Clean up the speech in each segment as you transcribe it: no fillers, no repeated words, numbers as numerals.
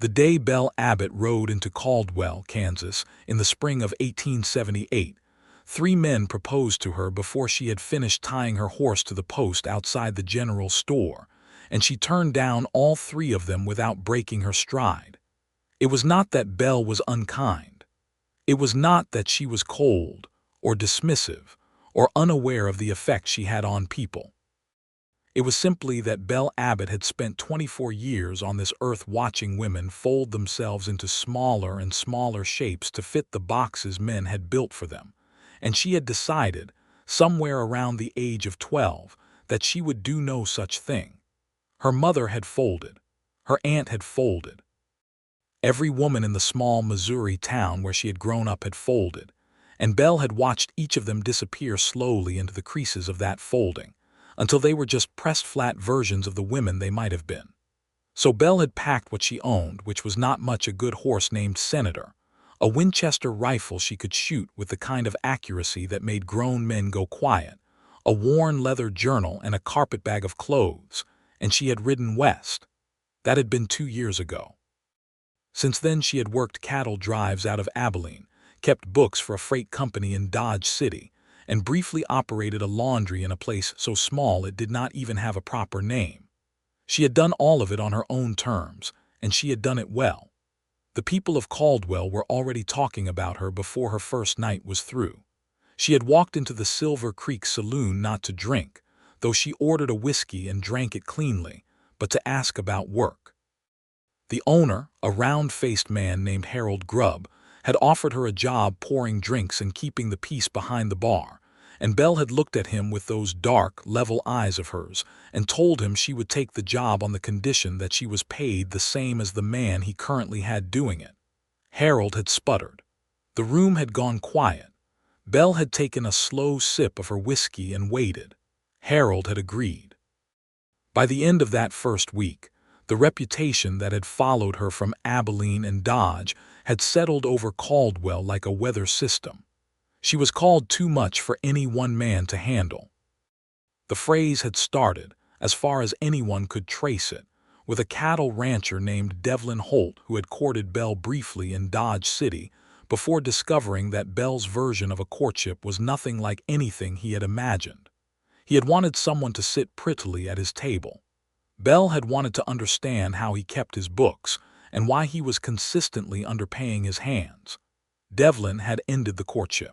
The day Belle Abbott rode into Caldwell, Kansas, in the spring of 1878, 3 men proposed to her before she had finished tying her horse to the post outside the general store, and she turned down all 3 of them without breaking her stride. It was not that Belle was unkind. It was not that she was cold, or dismissive, or unaware of the effect she had on people. It was simply that Belle Abbott had spent 24 years on this earth watching women fold themselves into smaller and smaller shapes to fit the boxes men had built for them, and she had decided, somewhere around the age of 12, that she would do no such thing. Her mother had folded. Her aunt had folded. Every woman in the small Missouri town where she had grown up had folded, and Belle had watched each of them disappear slowly into the creases of that folding, until they were just pressed flat versions of the women they might have been. So Belle had packed what she owned, which was not much a good horse named Senator, a Winchester rifle she could shoot with the kind of accuracy that made grown men go quiet, a worn leather journal, and a carpetbag of clothes, and she had ridden west. That had been 2 years ago. Since then she had worked cattle drives out of Abilene, kept books for a freight company in Dodge City, and briefly operated a laundry in a place so small it did not even have a proper name. She had done all of it on her own terms, and she had done it well. The people of Caldwell were already talking about her before her first night was through. She had walked into the Silver Creek saloon not to drink, though she ordered a whiskey and drank it cleanly, but to ask about work. The owner, a round-faced man named Harold Grubb, had offered her a job pouring drinks and keeping the peace behind the bar, and Belle had looked at him with those dark, level eyes of hers and told him she would take the job on the condition that she was paid the same as the man he currently had doing it. Harold had sputtered. The room had gone quiet. Belle had taken a slow sip of her whiskey and waited. Harold had agreed. By the end of that first week, the reputation that had followed her from Abilene and Dodge had settled over Caldwell like a weather system. She was called too much for any one man to handle. The phrase had started, as far as anyone could trace it, with a cattle rancher named Devlin Holt who had courted Belle briefly in Dodge City before discovering that Belle's version of a courtship was nothing like anything he had imagined. He had wanted someone to sit prettily at his table. Belle had wanted to understand how he kept his books and why he was consistently underpaying his hands. Devlin had ended the courtship.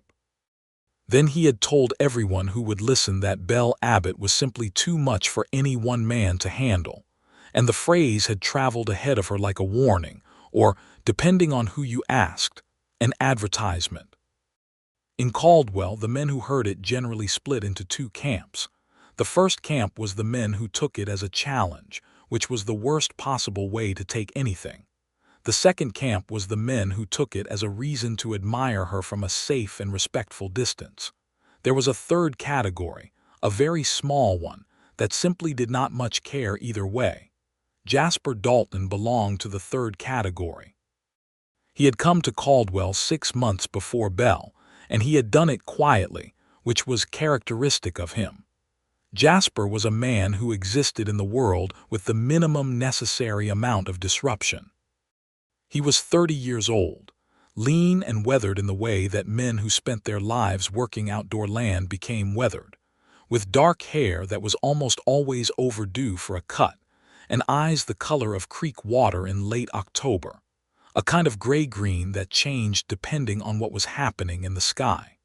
Then he had told everyone who would listen that Belle Abbott was simply too much for any one man to handle, and the phrase had traveled ahead of her like a warning, or, depending on who you asked, an advertisement. In Caldwell, the men who heard it generally split into 2 camps. The first camp was the men who took it as a challenge, which was the worst possible way to take anything. The second camp was the men who took it as a reason to admire her from a safe and respectful distance. There was a third category, a very small one, that simply did not much care either way. Jasper Dalton belonged to the third category. He had come to Caldwell 6 months before Belle, and he had done it quietly, which was characteristic of him. Jasper was a man who existed in the world with the minimum necessary amount of disruption. He was 30 years old, lean and weathered in the way that men who spent their lives working outdoor land became weathered, with dark hair that was almost always overdue for a cut, and eyes the color of creek water in late October, a kind of gray-green that changed depending on what was happening in the sky.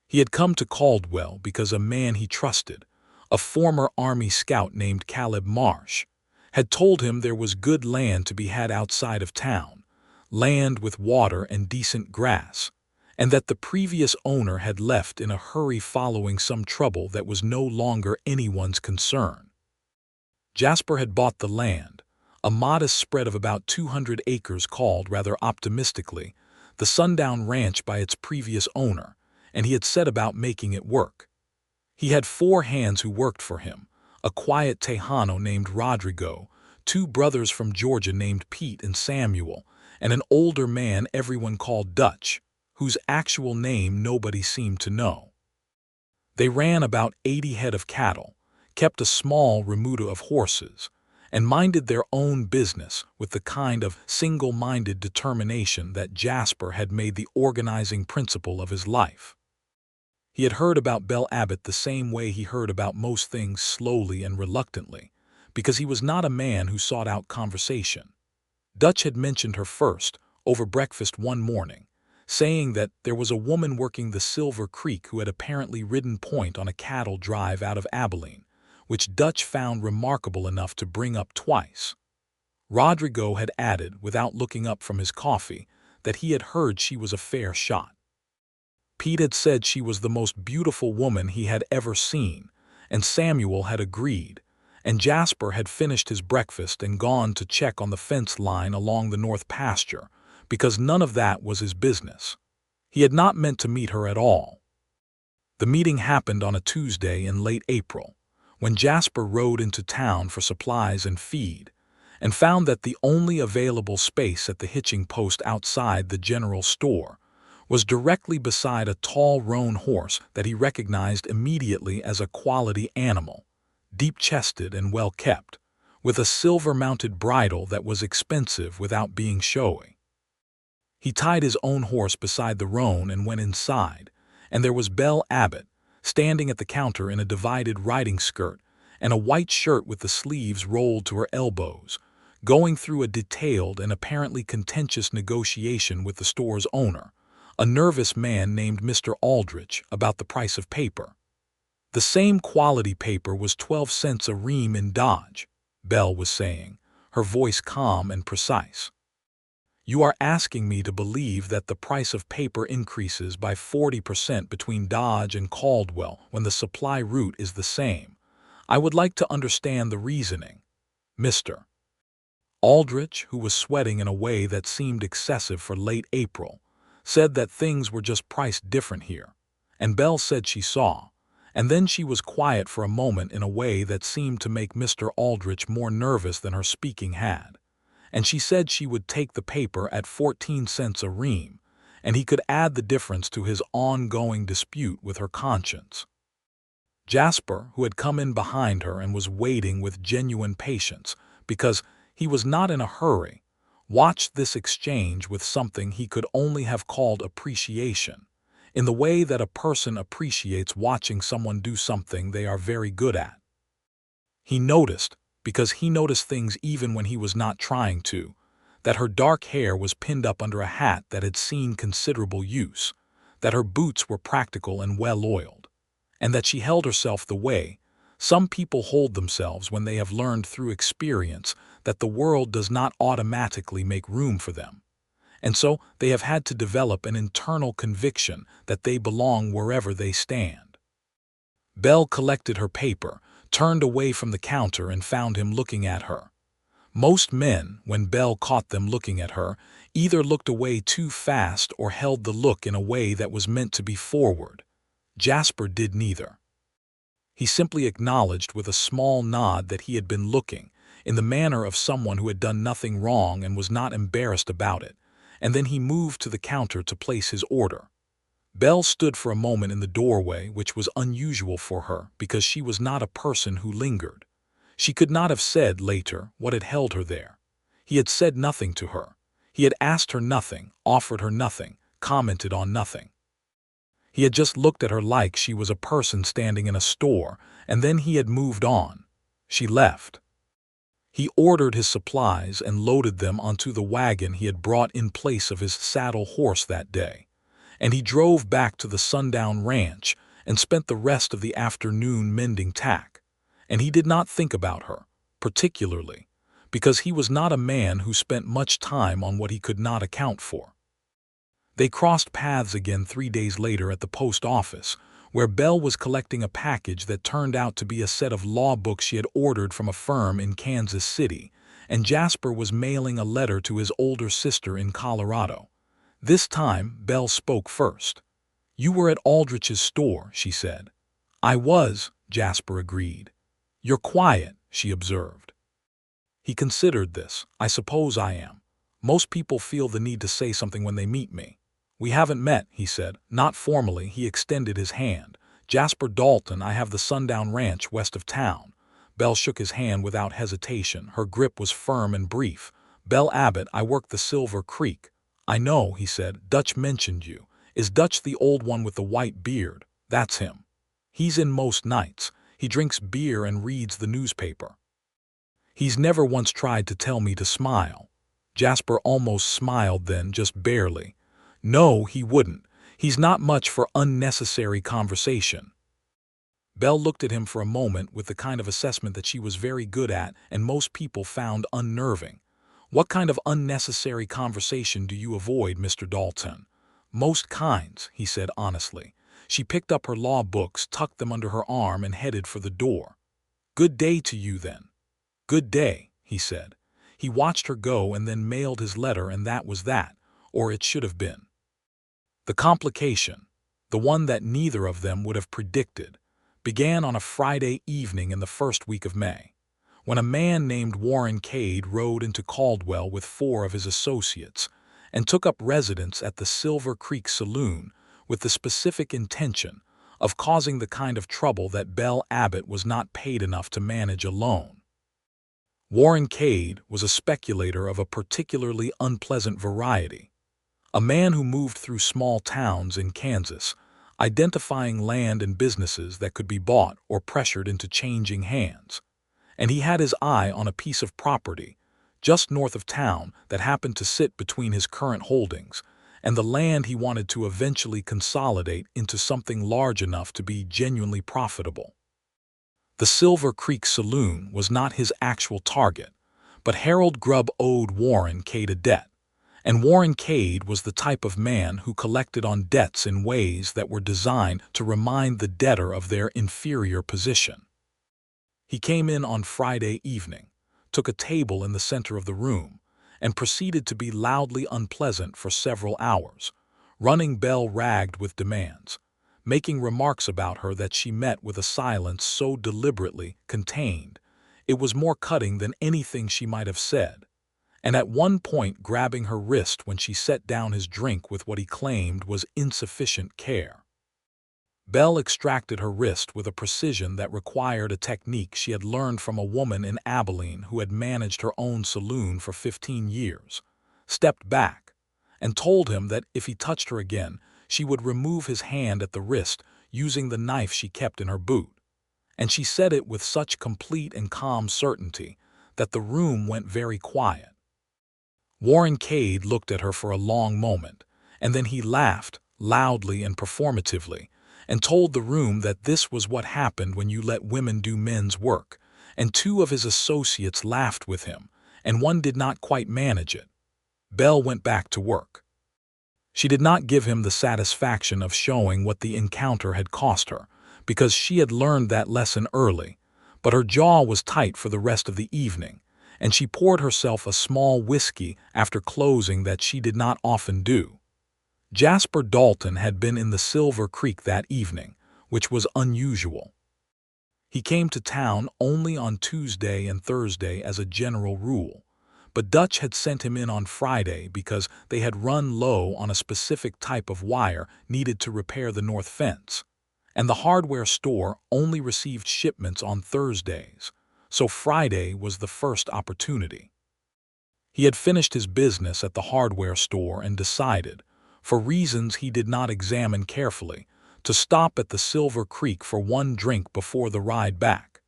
He had come to Caldwell because a man he trusted, a former Army scout named Caleb Marsh, had told him there was good land to be had outside of town, land with water and decent grass, and that the previous owner had left in a hurry following some trouble that was no longer anyone's concern. Jasper had bought the land, a modest spread of about 200 acres called, rather optimistically, the Sundown Ranch by its previous owner, and he had set about making it work. He had 4 hands who worked for him, a quiet Tejano named Rodrigo, 2 brothers from Georgia named Pete and Samuel, and an older man everyone called Dutch, whose actual name nobody seemed to know. They ran about 80 head of cattle, kept a small remuda of horses, and minded their own business with the kind of single-minded determination that Jasper had made the organizing principle of his life. He had heard about Belle Abbott the same way he heard about most things, slowly and reluctantly, because he was not a man who sought out conversation. Dutch had mentioned her first, over breakfast one morning, saying that there was a woman working the Silver Creek who had apparently ridden point on a cattle drive out of Abilene, which Dutch found remarkable enough to bring up twice. Rodrigo had added, without looking up from his coffee, that he had heard she was a fair shot. Pete had said she was the most beautiful woman he had ever seen, and Samuel had agreed, and Jasper had finished his breakfast and gone to check on the fence line along the north pasture, because none of that was his business. He had not meant to meet her at all. The meeting happened on a Tuesday in late April, when Jasper rode into town for supplies and feed, and found that the only available space at the hitching post outside the general store was directly beside a tall roan horse that he recognized immediately as a quality animal, deep-chested and well-kept, with a silver-mounted bridle that was expensive without being showy. He tied his own horse beside the roan and went inside, and there was Belle Abbott, standing at the counter in a divided riding skirt and a white shirt with the sleeves rolled to her elbows, going through a detailed and apparently contentious negotiation with the store's owner, a nervous man named Mr. Aldrich, about the price of paper. The same quality paper was 12 cents a ream in Dodge, Belle was saying, her voice calm and precise. You are asking me to believe that the price of paper increases by 40% between Dodge and Caldwell when the supply route is the same. I would like to understand the reasoning. Mr. Aldrich, who was sweating in a way that seemed excessive for late April, said that things were just priced different here, and Belle said she saw, and then she was quiet for a moment in a way that seemed to make Mr. Aldrich more nervous than her speaking had, and she said she would take the paper at 14 cents a ream, and he could add the difference to his ongoing dispute with her conscience. Jasper, who had come in behind her and was waiting with genuine patience because he was not in a hurry, watched this exchange with something he could only have called appreciation, in the way that a person appreciates watching someone do something they are very good at. He noticed, because he noticed things even when he was not trying to, that her dark hair was pinned up under a hat that had seen considerable use, that her boots were practical and well-oiled, and that she held herself the way some people hold themselves when they have learned through experience that the world does not automatically make room for them, and so they have had to develop an internal conviction that they belong wherever they stand. Belle collected her paper, turned away from the counter, and found him looking at her. Most men, when Belle caught them looking at her, either looked away too fast or held the look in a way that was meant to be forward. Jasper did neither. He simply acknowledged with a small nod that he had been looking, in the manner of someone who had done nothing wrong and was not embarrassed about it, and then he moved to the counter to place his order. Belle stood for a moment in the doorway, which was unusual for her because she was not a person who lingered. She could not have said later what had held her there. He had said nothing to her. He had asked her nothing, offered her nothing, commented on nothing. He had just looked at her like she was a person standing in a store, and then he had moved on. She left. He ordered his supplies and loaded them onto the wagon he had brought in place of his saddle horse that day, and he drove back to the Sundown Ranch and spent the rest of the afternoon mending tack. And he did not think about her, particularly, because he was not a man who spent much time on what he could not account for. They crossed paths again 3 days later at the post office, where Belle was collecting a package that turned out to be a set of law books she had ordered from a firm in Kansas City, and Jasper was mailing a letter to his older sister in Colorado. This time, Belle spoke first. "You were at Aldrich's store," she said. "I was," Jasper agreed. "You're quiet," she observed. He considered this. "I suppose I am. Most people feel the need to say something when they meet me." "We haven't met," he said. "Not formally." He extended his hand. "Jasper Dalton. I have the Sundown Ranch west of town. Belle shook his hand without hesitation. Her grip was firm and brief. "Belle Abbott, I work the Silver Creek." "I know," he said. "Dutch mentioned you. Is Dutch the old one with the white beard?" "That's him. He's in most nights. He drinks beer and reads the newspaper. He's never once tried to tell me to smile." Jasper almost smiled then, just barely. "No, he wouldn't. He's not much for unnecessary conversation." Belle looked at him for a moment with the kind of assessment that she was very good at and most people found unnerving. "What kind of unnecessary conversation do you avoid, Mr. Dalton?" "Most kinds," he said honestly. She picked up her law books, tucked them under her arm, and headed for the door. "Good day to you, then." "Good day," he said. He watched her go and then mailed his letter, and that was that, or it should have been. The complication, the one that neither of them would have predicted, began on a Friday evening in the first week of May, when a man named Warren Cade rode into Caldwell with 4 of his associates and took up residence at the Silver Creek Saloon with the specific intention of causing the kind of trouble that Belle Abbott was not paid enough to manage alone. Warren Cade was a speculator of a particularly unpleasant variety, a man who moved through small towns in Kansas, identifying land and businesses that could be bought or pressured into changing hands. And he had his eye on a piece of property just north of town that happened to sit between his current holdings and the land he wanted to eventually consolidate into something large enough to be genuinely profitable. The Silver Creek Saloon was not his actual target, but Harold Grubb owed Warren Cade a debt, and Warren Cade was the type of man who collected on debts in ways that were designed to remind the debtor of their inferior position. He came in on Friday evening, took a table in the center of the room, and proceeded to be loudly unpleasant for several hours, running Belle ragged with demands, making remarks about her that she met with a silence so deliberately contained it was more cutting than anything she might have said, and at one point grabbing her wrist when she set down his drink with what he claimed was insufficient care. Belle extracted her wrist with a precision that required a technique she had learned from a woman in Abilene who had managed her own saloon for 15 years, stepped back, and told him that if he touched her again, she would remove his hand at the wrist using the knife she kept in her boot. And she said it with such complete and calm certainty that the room went very quiet. Warren Cade looked at her for a long moment, and then he laughed, loudly and performatively, and told the room that this was what happened when you let women do men's work, and 2 of his associates laughed with him, and one did not quite manage it. Belle went back to work. She did not give him the satisfaction of showing what the encounter had cost her, because she had learned that lesson early, but her jaw was tight for the rest of the evening, and she poured herself a small whiskey after closing that she did not often do. Jasper Dalton had been in the Silver Creek that evening, which was unusual. He came to town only on Tuesday and Thursday as a general rule, but Dutch had sent him in on Friday because they had run low on a specific type of wire needed to repair the north fence, and the hardware store only received shipments on Thursdays, so Friday was the first opportunity. He had finished his business at the hardware store and decided, for reasons he did not examine carefully, to stop at the Silver Creek for one drink before the ride back.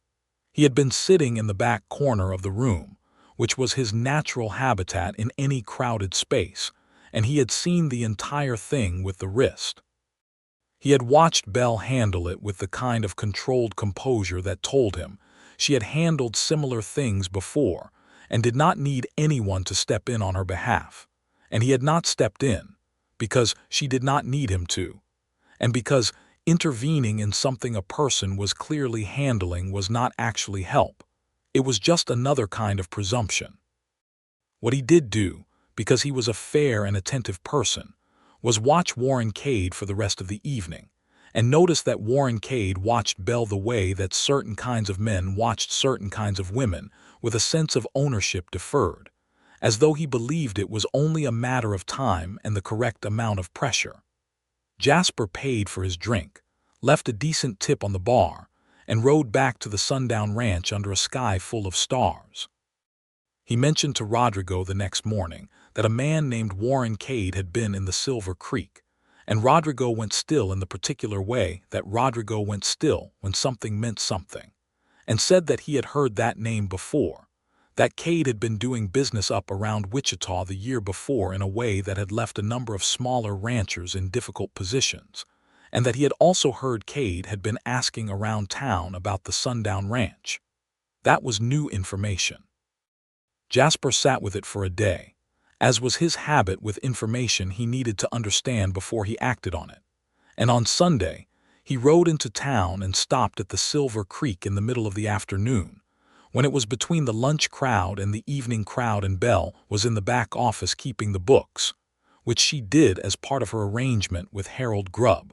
He had been sitting in the back corner of the room, which was his natural habitat in any crowded space, and he had seen the entire thing with the wrist. He had watched Belle handle it with the kind of controlled composure that told him she had handled similar things before and did not need anyone to step in on her behalf, and he had not stepped in because she did not need him to, and because intervening in something a person was clearly handling was not actually help. It was just another kind of presumption. What he did do, because he was a fair and attentive person, was watch Warren Cade for the rest of the evening, and notice that Warren Cade watched Belle the way that certain kinds of men watched certain kinds of women, with a sense of ownership deferred, as though he believed it was only a matter of time and the correct amount of pressure. Jasper paid for his drink, left a decent tip on the bar, and rode back to the Sundown Ranch under a sky full of stars. He mentioned to Rodrigo the next morning that a man named Warren Cade had been in the Silver Creek, and Rodrigo went still in the particular way that Rodrigo went still when something meant something, and said that he had heard that name before, that Cade had been doing business up around Wichita the year before in a way that had left a number of smaller ranchers in difficult positions, and that he had also heard Cade had been asking around town about the Sundown Ranch. That was new information. Jasper sat with it for a day, as was his habit with information he needed to understand before he acted on it, and on Sunday, he rode into town and stopped at the Silver Creek in the middle of the afternoon, when it was between the lunch crowd and the evening crowd, and Belle was in the back office keeping the books, which she did as part of her arrangement with Harold Grubb,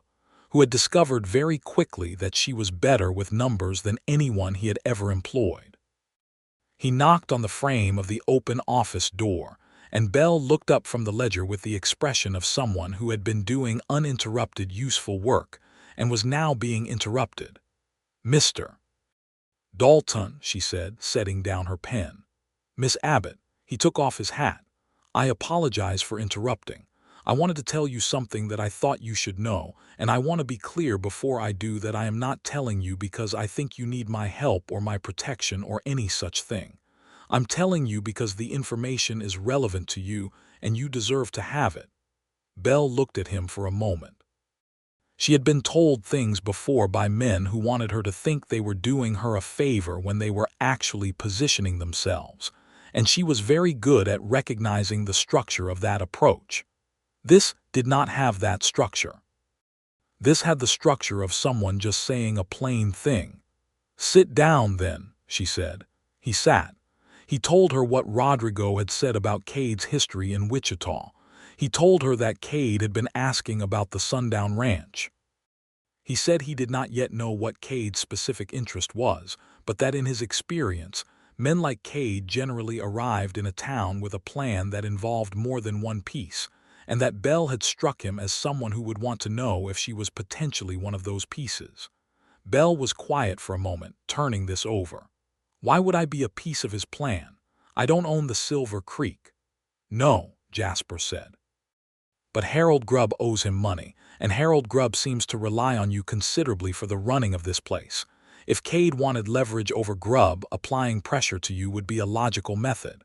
who had discovered very quickly that she was better with numbers than anyone he had ever employed. He knocked on the frame of the open office door, and Belle looked up from the ledger with the expression of someone who had been doing uninterrupted useful work and was now being interrupted. "Mr. Dalton," she said, setting down her pen. "Miss Abbott." He took off his hat. "I apologize for interrupting. I wanted to tell you something that I thought you should know, and I want to be clear before I do that I am not telling you because I think you need my help or my protection or any such thing. I'm telling you because the information is relevant to you and you deserve to have it." Belle looked at him for a moment. She had been told things before by men who wanted her to think they were doing her a favor when they were actually positioning themselves, and she was very good at recognizing the structure of that approach. This did not have that structure. This had the structure of someone just saying a plain thing. "Sit down, then," she said. He sat. He told her what Rodrigo had said about Cade's history in Wichita. He told her that Cade had been asking about the Sundown Ranch. He said he did not yet know what Cade's specific interest was, but that in his experience, men like Cade generally arrived in a town with a plan that involved more than one piece, and that Belle had struck him as someone who would want to know if she was potentially one of those pieces. Belle was quiet for a moment, turning this over. "Why would I be a piece of his plan? I don't own the Silver Creek." "No," Jasper said. "But Harold Grubb owes him money, and Harold Grubb seems to rely on you considerably for the running of this place. If Cade wanted leverage over Grubb, applying pressure to you would be a logical method."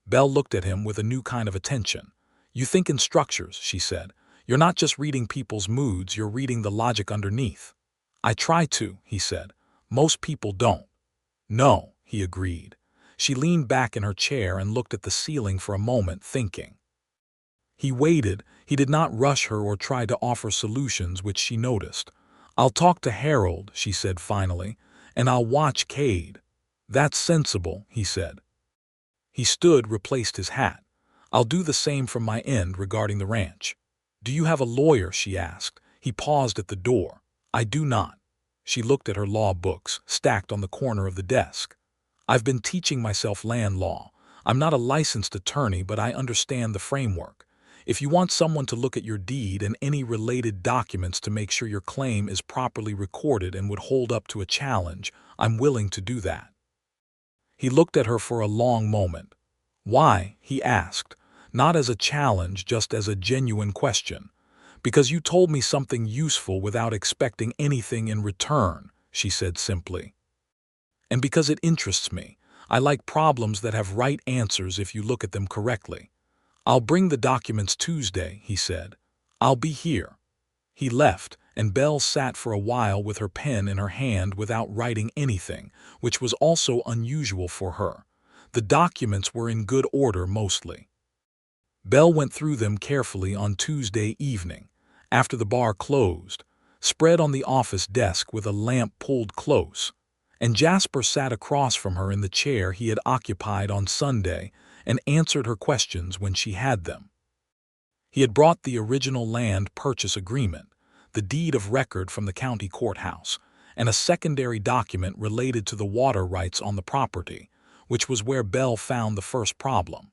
Belle looked at him with a new kind of attention. "You think in structures," she said. "You're not just reading people's moods, you're reading the logic underneath." "I try to," he said. "Most people don't." "No," he agreed. She leaned back in her chair and looked at the ceiling for a moment, thinking. He waited. He did not rush her or try to offer solutions, which she noticed. "I'll talk to Harold," she said finally, "and I'll watch Cade." "That's sensible," he said. He stood, replaced his hat. "I'll do the same from my end regarding the ranch." "Do you have a lawyer?" she asked. He paused at the door. "I do not." She looked at her law books, stacked on the corner of the desk. "I've been teaching myself land law. I'm not a licensed attorney, but I understand the framework. If you want someone to look at your deed and any related documents to make sure your claim is properly recorded and would hold up to a challenge, I'm willing to do that." He looked at her for a long moment. "Why?" he asked, not as a challenge, just as a genuine question. "Because you told me something useful without expecting anything in return," she said simply. "And because it interests me. I like problems that have right answers if you look at them correctly." "I'll bring the documents Tuesday," he said. "I'll be here." He left, and Belle sat for a while with her pen in her hand without writing anything, which was also unusual for her. The documents were in good order mostly. Belle went through them carefully on Tuesday evening, after the bar closed, spread on the office desk with a lamp pulled close, and Jasper sat across from her in the chair he had occupied on Sunday and answered her questions when she had them. He had brought the original land purchase agreement, the deed of record from the county courthouse, and a secondary document related to the water rights on the property, which was where Belle found the first problem.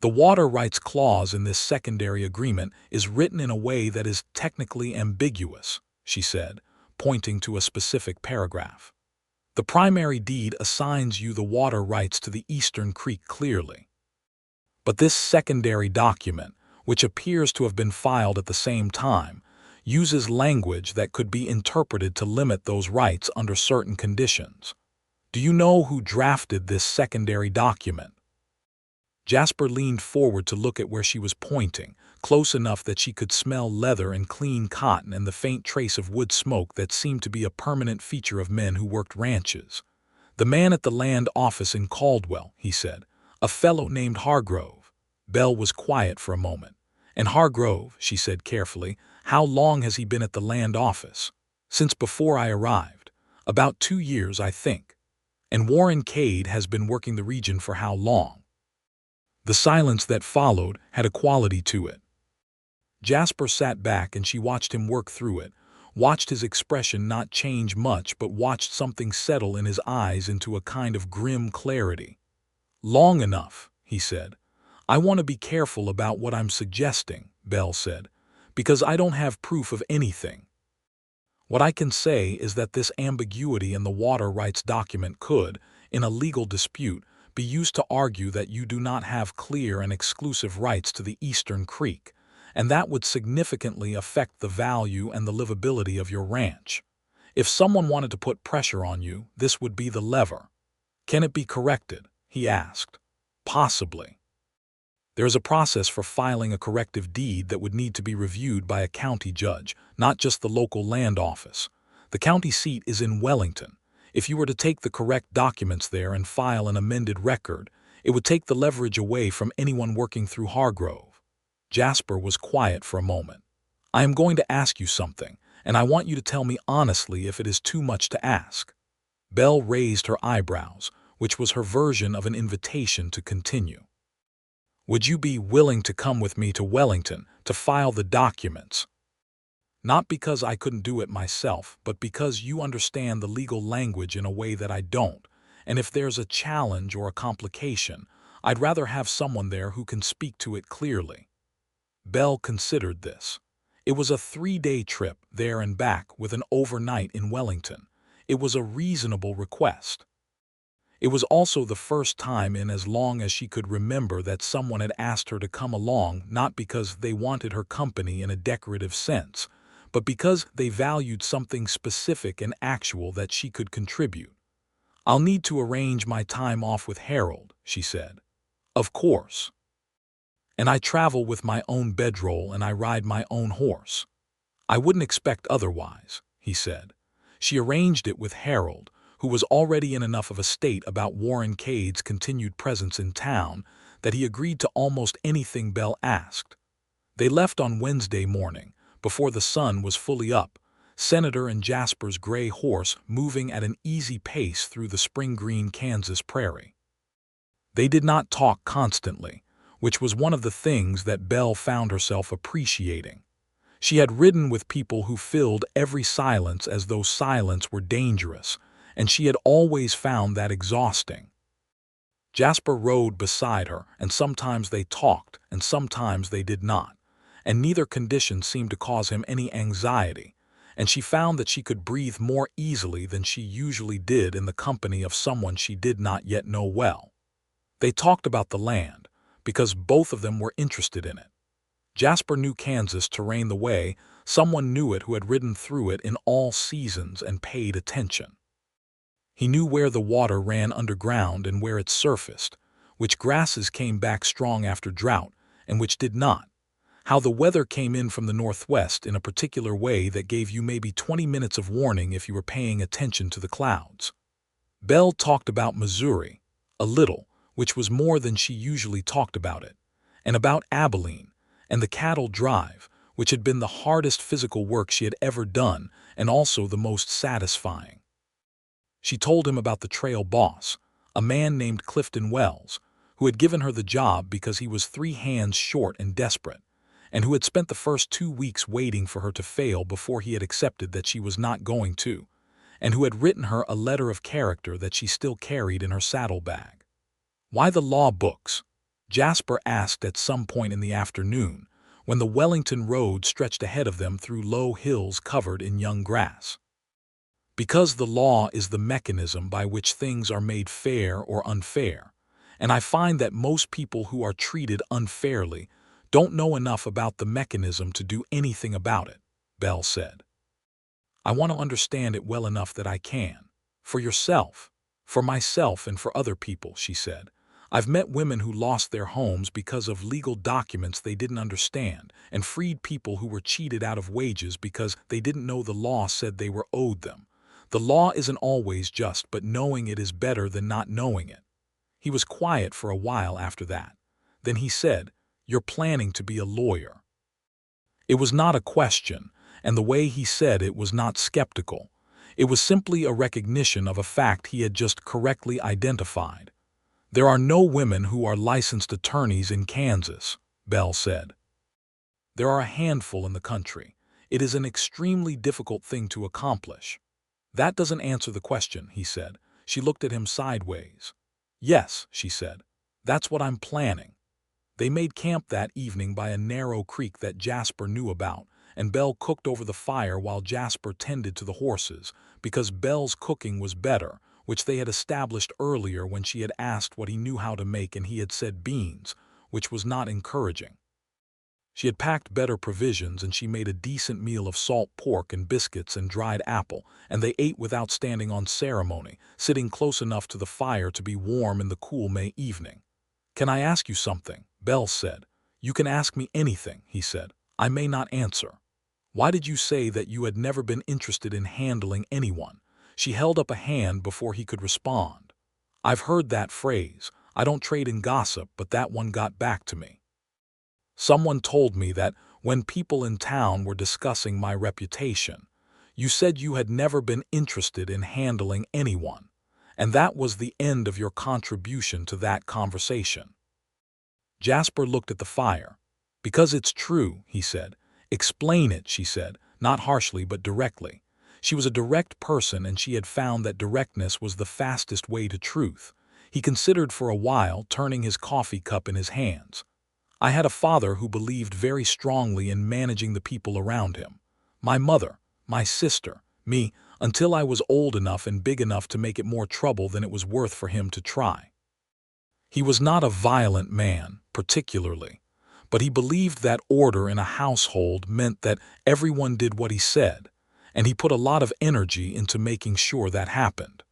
The water rights clause in this secondary agreement is written in a way that is technically ambiguous, she said, pointing to a specific paragraph. The primary deed assigns you the water rights to the eastern creek clearly. But this secondary document, which appears to have been filed at the same time, uses language that could be interpreted to limit those rights under certain conditions. Do you know who drafted this secondary document? Jasper leaned forward to look at where she was pointing, close enough that she could smell leather and clean cotton and the faint trace of wood smoke that seemed to be a permanent feature of men who worked ranches. "The man at the land office in Caldwell," he said. "A fellow named Hargrove." Belle was quiet for a moment. "And Hargrove," she said carefully, "how long has he been at the land office?" "Since before I arrived. About 2 years, I think." "And Warren Cade has been working the region for how long?" The silence that followed had a quality to it. Jasper sat back and she watched him work through it, watched his expression not change much but watched something settle in his eyes into a kind of grim clarity. "Long enough," he said. "I want to be careful about what I'm suggesting," Belle said, "because I don't have proof of anything. What I can say is that this ambiguity in the water rights document could, in a legal dispute, be used to argue that you do not have clear and exclusive rights to the eastern creek, and that would significantly affect the value and the livability of your ranch. If someone wanted to put pressure on you, this would be the lever." "Can it be corrected?" he asked. "Possibly. There is a process for filing a corrective deed that would need to be reviewed by a county judge, not just the local land office. The county seat is in Wellington. If you were to take the correct documents there and file an amended record, it would take the leverage away from anyone working through Hargrove." Jasper was quiet for a moment. "I am going to ask you something, and I want you to tell me honestly if it is too much to ask." Belle raised her eyebrows, which was her version of an invitation to continue. "Would you be willing to come with me to Wellington to file the documents? Not because I couldn't do it myself, but because you understand the legal language in a way that I don't, and if there's a challenge or a complication, I'd rather have someone there who can speak to it clearly." Belle considered this. It was a 3-day trip there and back with an overnight in Wellington. It was a reasonable request. It was also the first time in as long as she could remember that someone had asked her to come along not because they wanted her company in a decorative sense, but because they valued something specific and actual that she could contribute. "I'll need to arrange my time off with Harold," she said. "Of course. And I travel with my own bedroll and I ride my own horse." "I wouldn't expect otherwise," he said. She arranged it with Harold, who was already in enough of a state about Warren Cade's continued presence in town that he agreed to almost anything Belle asked. They left on Wednesday morning, before the sun was fully up, Senator and Jasper's gray horse moving at an easy pace through the spring-green Kansas prairie. They did not talk constantly, which was one of the things that Belle found herself appreciating. She had ridden with people who filled every silence as though silence were dangerous, and she had always found that exhausting. Jasper rode beside her, and sometimes they talked, and sometimes they did not, and neither condition seemed to cause him any anxiety, and she found that she could breathe more easily than she usually did in the company of someone she did not yet know well. They talked about the land, because both of them were interested in it. Jasper knew Kansas terrain the way someone knew it who had ridden through it in all seasons and paid attention. He knew where the water ran underground and where it surfaced, which grasses came back strong after drought and which did not, how the weather came in from the northwest in a particular way that gave you maybe 20 minutes of warning if you were paying attention to the clouds. Belle talked about Missouri, a little, which was more than she usually talked about it, and about Abilene, and the cattle drive, which had been the hardest physical work she had ever done and also the most satisfying. She told him about the trail boss, a man named Clifton Wells, who had given her the job because he was 3 hands short and desperate, and who had spent the first 2 weeks waiting for her to fail before he had accepted that she was not going to, and who had written her a letter of character that she still carried in her saddlebag. "Why the law books?" Jasper asked at some point in the afternoon, when the Wellington road stretched ahead of them through low hills covered in young grass. Because the law is the mechanism by which things are made fair or unfair, and I find that most people who are treated unfairly don't know enough about the mechanism to do anything about it, Belle said. I want to understand it well enough that I can. For yourself, for myself, and for other people, she said. I've met women who lost their homes because of legal documents they didn't understand, and freed people who were cheated out of wages because they didn't know the law said they were owed them. The law isn't always just, but knowing it is better than not knowing it. He was quiet for a while after that. Then he said, "You're planning to be a lawyer." It was not a question, and the way he said it was not skeptical. It was simply a recognition of a fact he had just correctly identified. "There are no women who are licensed attorneys in Kansas," Belle said. "There are a handful in the country. It is an extremely difficult thing to accomplish." "That doesn't answer the question," he said. She looked at him sideways. "Yes," she said. "That's what I'm planning." They made camp that evening by a narrow creek that Jasper knew about, and Belle cooked over the fire while Jasper tended to the horses, because Belle's cooking was better, which they had established earlier when she had asked what he knew how to make and he had said beans, which was not encouraging. She had packed better provisions, and she made a decent meal of salt pork and biscuits and dried apple, and they ate without standing on ceremony, sitting close enough to the fire to be warm in the cool May evening. "Can I ask you something?" Belle said. "You can ask me anything," he said. "I may not answer." "Why did you say that you had never been interested in handling anyone?" She held up a hand before he could respond. "I've heard that phrase. I don't trade in gossip, but that one got back to me. Someone told me that when people in town were discussing my reputation, you said you had never been interested in handling anyone, and that was the end of your contribution to that conversation." Jasper looked at the fire. "Because it's true," he said. "Explain it," she said, not harshly but directly. She was a direct person, and she had found that directness was the fastest way to truth. He considered for a while, turning his coffee cup in his hands. "I had a father who believed very strongly in managing the people around him. My mother, my sister, me, until I was old enough and big enough to make it more trouble than it was worth for him to try. He was not a violent man, particularly, but he believed that order in a household meant that everyone did what he said, and he put a lot of energy into making sure that happened.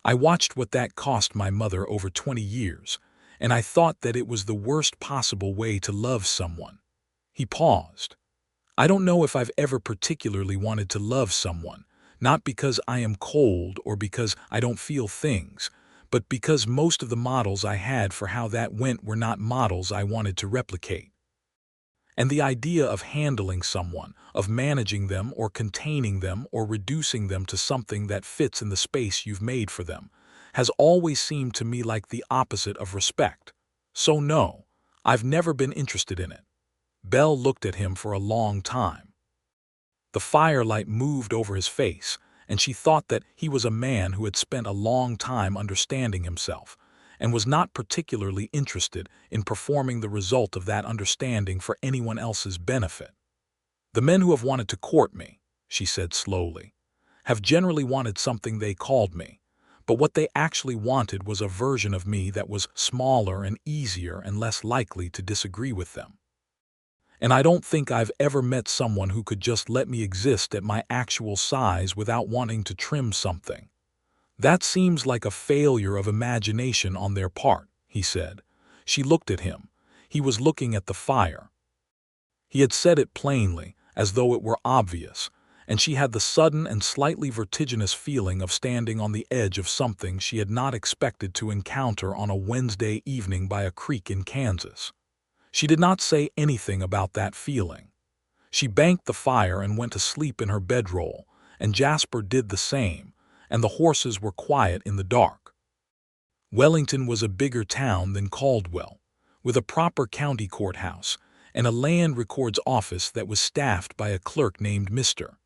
I watched what that cost my mother over 20 years, and I thought that it was the worst possible way to love someone." He paused. "I don't know if I've ever particularly wanted to love someone, not because I am cold or because I don't feel things, but because most of the models I had for how that went were not models I wanted to replicate. And the idea of handling someone, of managing them or containing them or reducing them to something that fits in the space you've made for them, has always seemed to me like the opposite of respect. So no, I've never been interested in it." Belle looked at him for a long time. The firelight moved over his face, and she thought that he was a man who had spent a long time understanding himself, and was not particularly interested in performing the result of that understanding for anyone else's benefit. "The men who have wanted to court me," she said slowly, "have generally wanted something they called me, but what they actually wanted was a version of me that was smaller and easier and less likely to disagree with them. And I don't think I've ever met someone who could just let me exist at my actual size without wanting to trim something. That seems like a failure of imagination on their part," he said. She looked at him. He was looking at the fire. He had said it plainly, as though it were obvious, and she had the sudden and slightly vertiginous feeling of standing on the edge of something she had not expected to encounter on a Wednesday evening by a creek in Kansas. She did not say anything about that feeling. She banked the fire and went to sleep in her bedroll, and Jasper did the same, and the horses were quiet in the dark. Wellington was a bigger town than Caldwell, with a proper county courthouse and a land records office that was staffed by a clerk named Mr.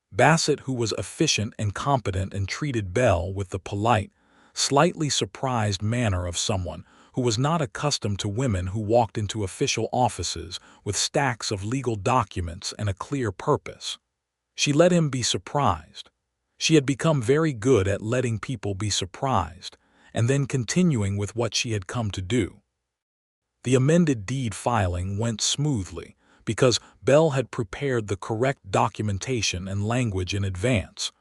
Bassett, who was efficient and competent and treated Belle with the polite, slightly surprised manner of someone who was not accustomed to women who walked into official offices with stacks of legal documents and a clear purpose. She let him be surprised. She had become very good at letting people be surprised, and then continuing with what she had come to do. The amended deed filing went smoothly because Belle had prepared the correct documentation and language in advance,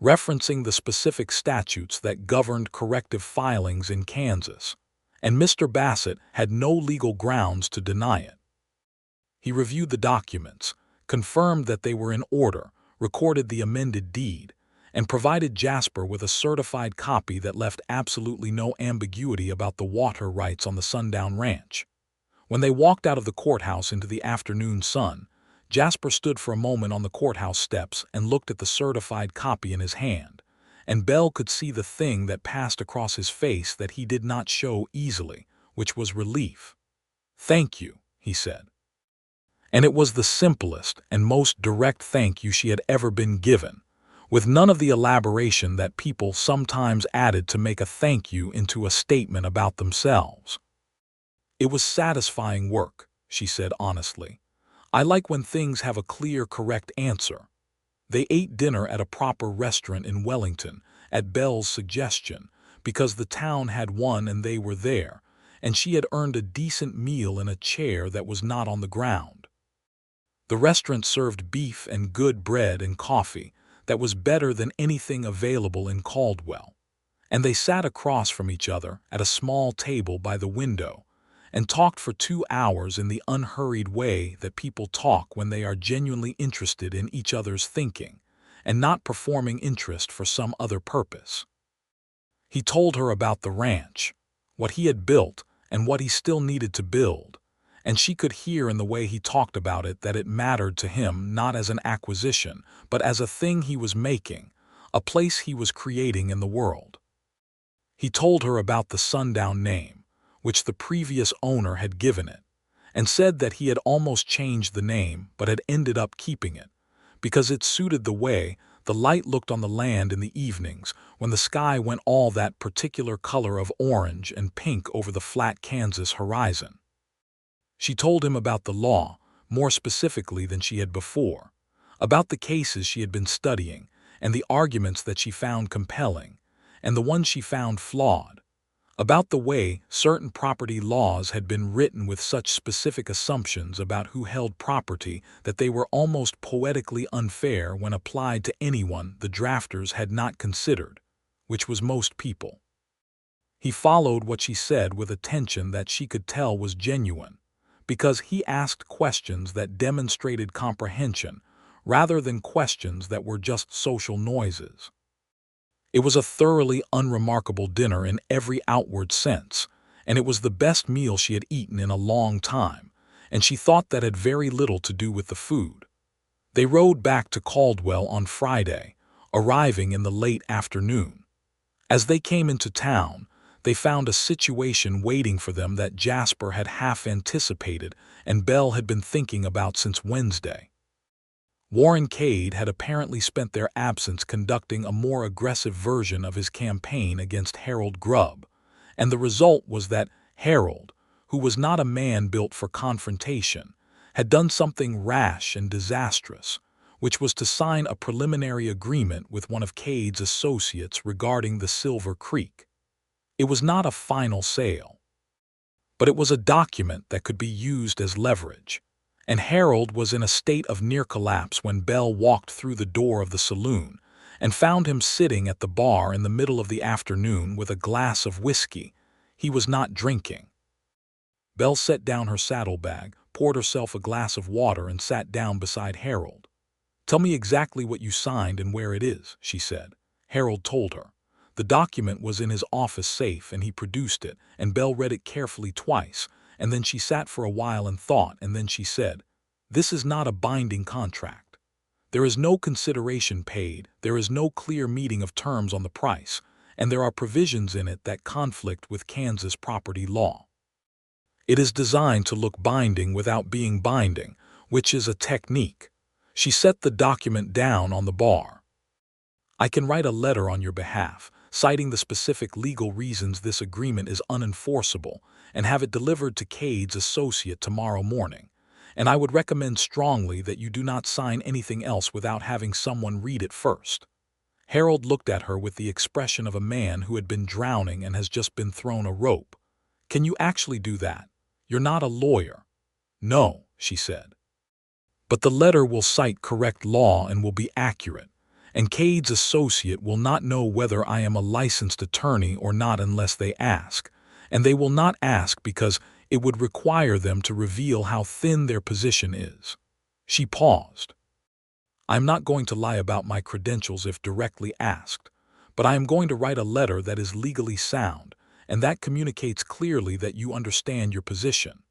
referencing the specific statutes that governed corrective filings in Kansas, and Mr. Bassett had no legal grounds to deny it. He reviewed the documents, confirmed that they were in order, recorded the amended deed, and provided Jasper with a certified copy that left absolutely no ambiguity about the water rights on the Sundown Ranch. When they walked out of the courthouse into the afternoon sun, Jasper stood for a moment on the courthouse steps and looked at the certified copy in his hand, and Belle could see the thing that passed across his face that he did not show easily, which was relief. "Thank you," he said. And it was the simplest and most direct thank you she had ever been given, with none of the elaboration that people sometimes added to make a thank you into a statement about themselves. "It was satisfying work," she said honestly. "I like when things have a clear, correct answer." They ate dinner at a proper restaurant in Wellington, at Belle's suggestion, because the town had one and they were there, and she had earned a decent meal in a chair that was not on the ground. The restaurant served beef and good bread and coffee that was better than anything available in Caldwell, and they sat across from each other at a small table by the window and talked for 2 hours in the unhurried way that people talk when they are genuinely interested in each other's thinking and not performing interest for some other purpose. He told her about the ranch, what he had built and what he still needed to build, and she could hear in the way he talked about it that it mattered to him not as an acquisition, but as a thing he was making, a place he was creating in the world. He told her about the Sundown name, which the previous owner had given it, and said that he had almost changed the name but had ended up keeping it, because it suited the way the light looked on the land in the evenings when the sky went all that particular color of orange and pink over the flat Kansas horizon. She told him about the law, more specifically than she had before, about the cases she had been studying and the arguments that she found compelling and the ones she found flawed, about the way certain property laws had been written with such specific assumptions about who held property that they were almost poetically unfair when applied to anyone the drafters had not considered, which was most people. He followed what she said with attention that she could tell was genuine, because he asked questions that demonstrated comprehension rather than questions that were just social noises. It was a thoroughly unremarkable dinner in every outward sense, and it was the best meal she had eaten in a long time, and she thought that had very little to do with the food. They rode back to Caldwell on Friday, arriving in the late afternoon. As they came into town, they found a situation waiting for them that Jasper had half anticipated and Belle had been thinking about since Wednesday. Warren Cade had apparently spent their absence conducting a more aggressive version of his campaign against Harold Grubb, and the result was that Harold, who was not a man built for confrontation, had done something rash and disastrous, which was to sign a preliminary agreement with one of Cade's associates regarding the Silver Creek. It was not a final sale, but it was a document that could be used as leverage, and Harold was in a state of near collapse when Belle walked through the door of the saloon and found him sitting at the bar in the middle of the afternoon with a glass of whiskey. He was not drinking. Belle set down her saddlebag, poured herself a glass of water, and sat down beside Harold. "Tell me exactly what you signed and where it is," she said. Harold told her. The document was in his office safe and he produced it, and Belle read it carefully twice, and then she sat for a while and thought, and then she said, "This is not a binding contract. There is no consideration paid, there is no clear meeting of terms on the price, and there are provisions in it that conflict with Kansas property law. It is designed to look binding without being binding, which is a technique." She set the document down on the bar. "I can write a letter on your behalf, citing the specific legal reasons this agreement is unenforceable, and have it delivered to Cade's associate tomorrow morning, and I would recommend strongly that you do not sign anything else without having someone read it first." Harold looked at her with the expression of a man who had been drowning and has just been thrown a rope. "Can you actually do that? You're not a lawyer." "No," she said. "But the letter will cite correct law and will be accurate, and Cade's associate will not know whether I am a licensed attorney or not unless they ask, and they will not ask because it would require them to reveal how thin their position is." She paused. "I'm not going to lie about my credentials if directly asked, but I am going to write a letter that is legally sound, and that communicates clearly that you understand your position."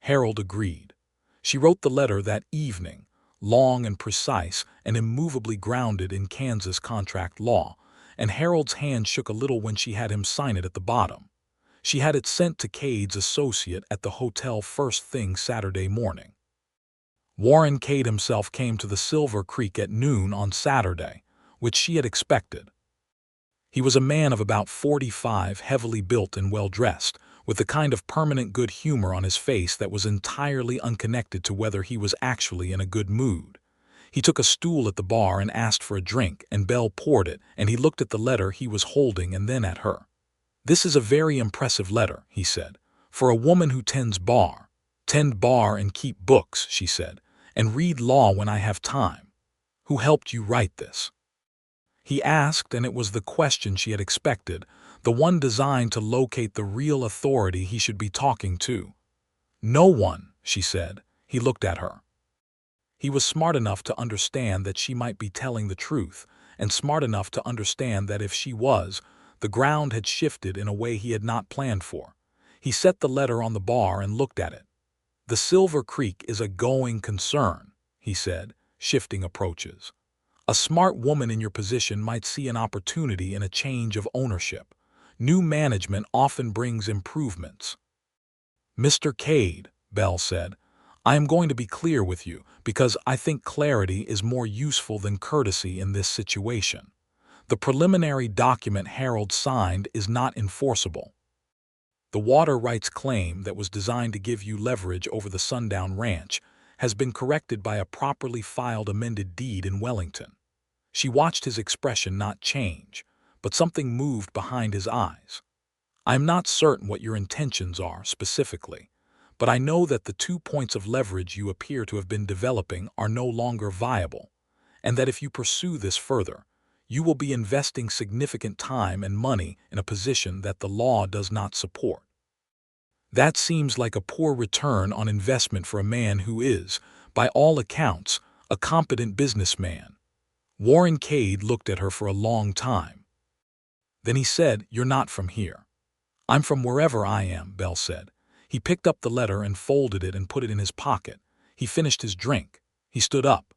Harold agreed. She wrote the letter that evening, long and precise and immovably grounded in Kansas contract law, and Harold's hand shook a little when she had him sign it at the bottom. She had it sent to Cade's associate at the hotel first thing Saturday morning. Warren Cade himself came to the Silver Creek at noon on Saturday, which she had expected. He was a man of about 45, heavily built and well-dressed, with the kind of permanent good humor on his face that was entirely unconnected to whether he was actually in a good mood. He took a stool at the bar and asked for a drink, and Belle poured it, and he looked at the letter he was holding and then at her. "This is a very impressive letter," he said, "for a woman who tends bar." "Tend bar and keep books," she said, "and read law when I have time. Who helped you write this?" He asked, and it was the question she had expected, the one designed to locate the real authority he should be talking to. "No one," she said. He looked at her. He was smart enough to understand that she might be telling the truth, and smart enough to understand that if she was, the ground had shifted in a way he had not planned for. He set the letter on the bar and looked at it. "The Silver Creek is a going concern," he said, shifting approaches. "A smart woman in your position might see an opportunity in a change of ownership. New management often brings improvements." "Mr. Cade," Belle said, "I am going to be clear with you, because I think clarity is more useful than courtesy in this situation. The preliminary document Harold signed is not enforceable. The water rights claim that was designed to give you leverage over the Sundown Ranch has been corrected by a properly filed amended deed in Wellington." She watched his expression not change, but something moved behind his eyes. "I'm not certain what your intentions are specifically, but I know that the 2 points of leverage you appear to have been developing are no longer viable, and that if you pursue this further, you will be investing significant time and money in a position that the law does not support. That seems like a poor return on investment for a man who is, by all accounts, a competent businessman." Warren Cade looked at her for a long time. Then he said, "You're not from here." "I'm from wherever I am," Belle said. He picked up the letter and folded it and put it in his pocket. He finished his drink. He stood up.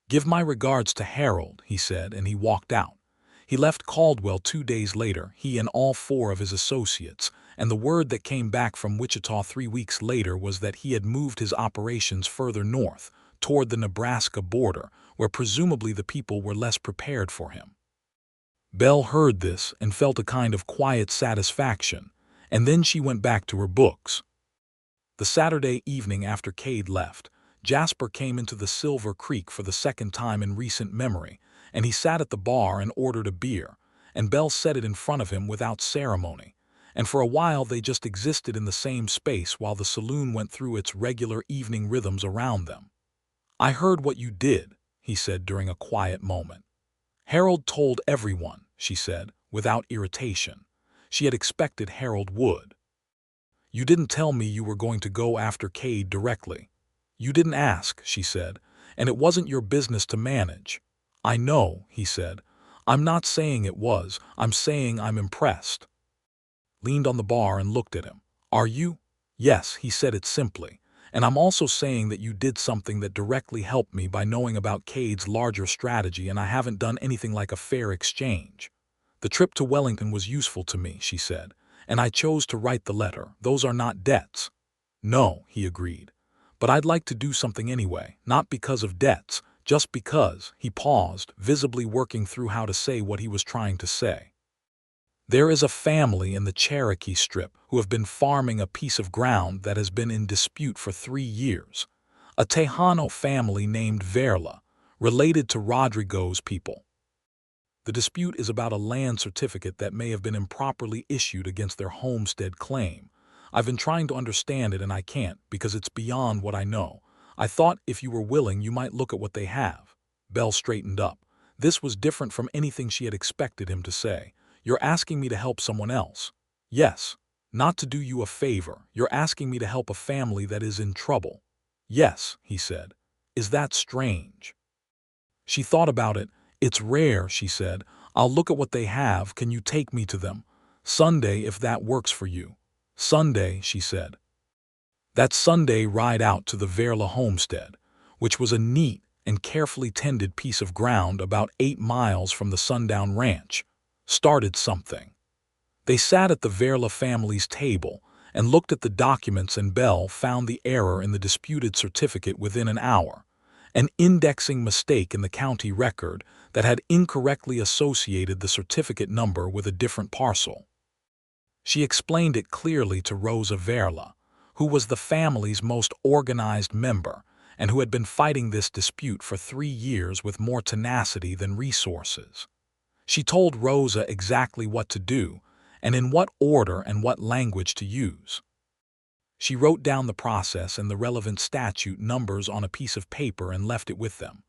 "Give my regards to Harold," he said, and he walked out. He left Caldwell 2 days later, he and all 4 of his associates, and the word that came back from Wichita 3 weeks later was that he had moved his operations further north, toward the Nebraska border, where presumably the people were less prepared for him. Belle heard this and felt a kind of quiet satisfaction, and then she went back to her books. The Saturday evening after Cade left, Jasper came into the Silver Creek for the second time in recent memory, and he sat at the bar and ordered a beer, and Belle set it in front of him without ceremony, and for a while they just existed in the same space while the saloon went through its regular evening rhythms around them. "I heard what you did," he said during a quiet moment. "Harold told everyone," she said, without irritation. She had expected Harold would. "You didn't tell me you were going to go after Cade directly." "You didn't ask," she said, "and it wasn't your business to manage." "I know," he said. "I'm not saying it was, I'm saying I'm impressed." Leaned on the bar and looked at him. "Are you?" "Yes," he said it simply. "And I'm also saying that you did something that directly helped me by knowing about Cade's larger strategy, and I haven't done anything like a fair exchange. The trip to Wellington was useful to me," she said, "and I chose to write the letter. Those are not debts." "No," he agreed. "But I'd like to do something anyway, not because of debts, just because." He paused, visibly working through how to say what he was trying to say. "There is a family in the Cherokee Strip who have been farming a piece of ground that has been in dispute for 3 years. A Tejano family named Verla, related to Rodrigo's people." The dispute is about a land certificate that may have been improperly issued against their homestead claim. I've been trying to understand it and I can't because it's beyond what I know. I thought if you were willing you might look at what they have." Belle straightened up. This was different from anything she had expected him to say. "You're asking me to help someone else?" "Yes. Not to do you a favor. You're asking me to help a family that is in trouble." "Yes," he said. "Is that strange?" She thought about it. "It's rare," she said. "I'll look at what they have. Can you take me to them? Sunday, if that works for you." "Sunday," she said. That Sunday ride out to the Verla homestead, which was a neat and carefully tended piece of ground about 8 miles from the Sundown Ranch, started something. They sat at the Verla family's table and looked at the documents, and Belle found the error in the disputed certificate within an hour, an indexing mistake in the county record that had incorrectly associated the certificate number with a different parcel. She explained it clearly to Rosa Verla, who was the family's most organized member and who had been fighting this dispute for 3 years with more tenacity than resources. She told Rosa exactly what to do and in what order and what language to use. She wrote down the process and the relevant statute numbers on a piece of paper and left it with them.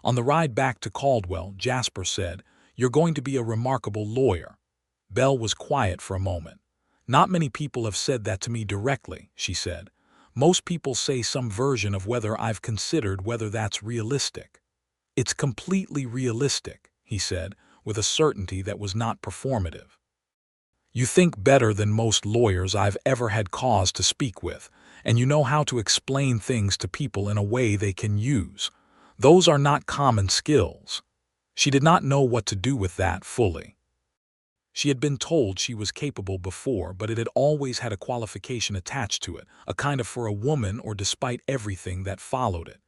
On the ride back to Caldwell, Jasper said, "You're going to be a remarkable lawyer." Belle was quiet for a moment. "Not many people have said that to me directly," she said. "Most people say some version of whether I've considered whether that's realistic." "It's completely realistic," he said, with a certainty that was not performative. "You think better than most lawyers I've ever had cause to speak with, and you know how to explain things to people in a way they can use. Those are not common skills." She did not know what to do with that fully. She had been told she was capable before, but it had always had a qualification attached to it, a kind of "for a woman" or "despite everything" that followed it.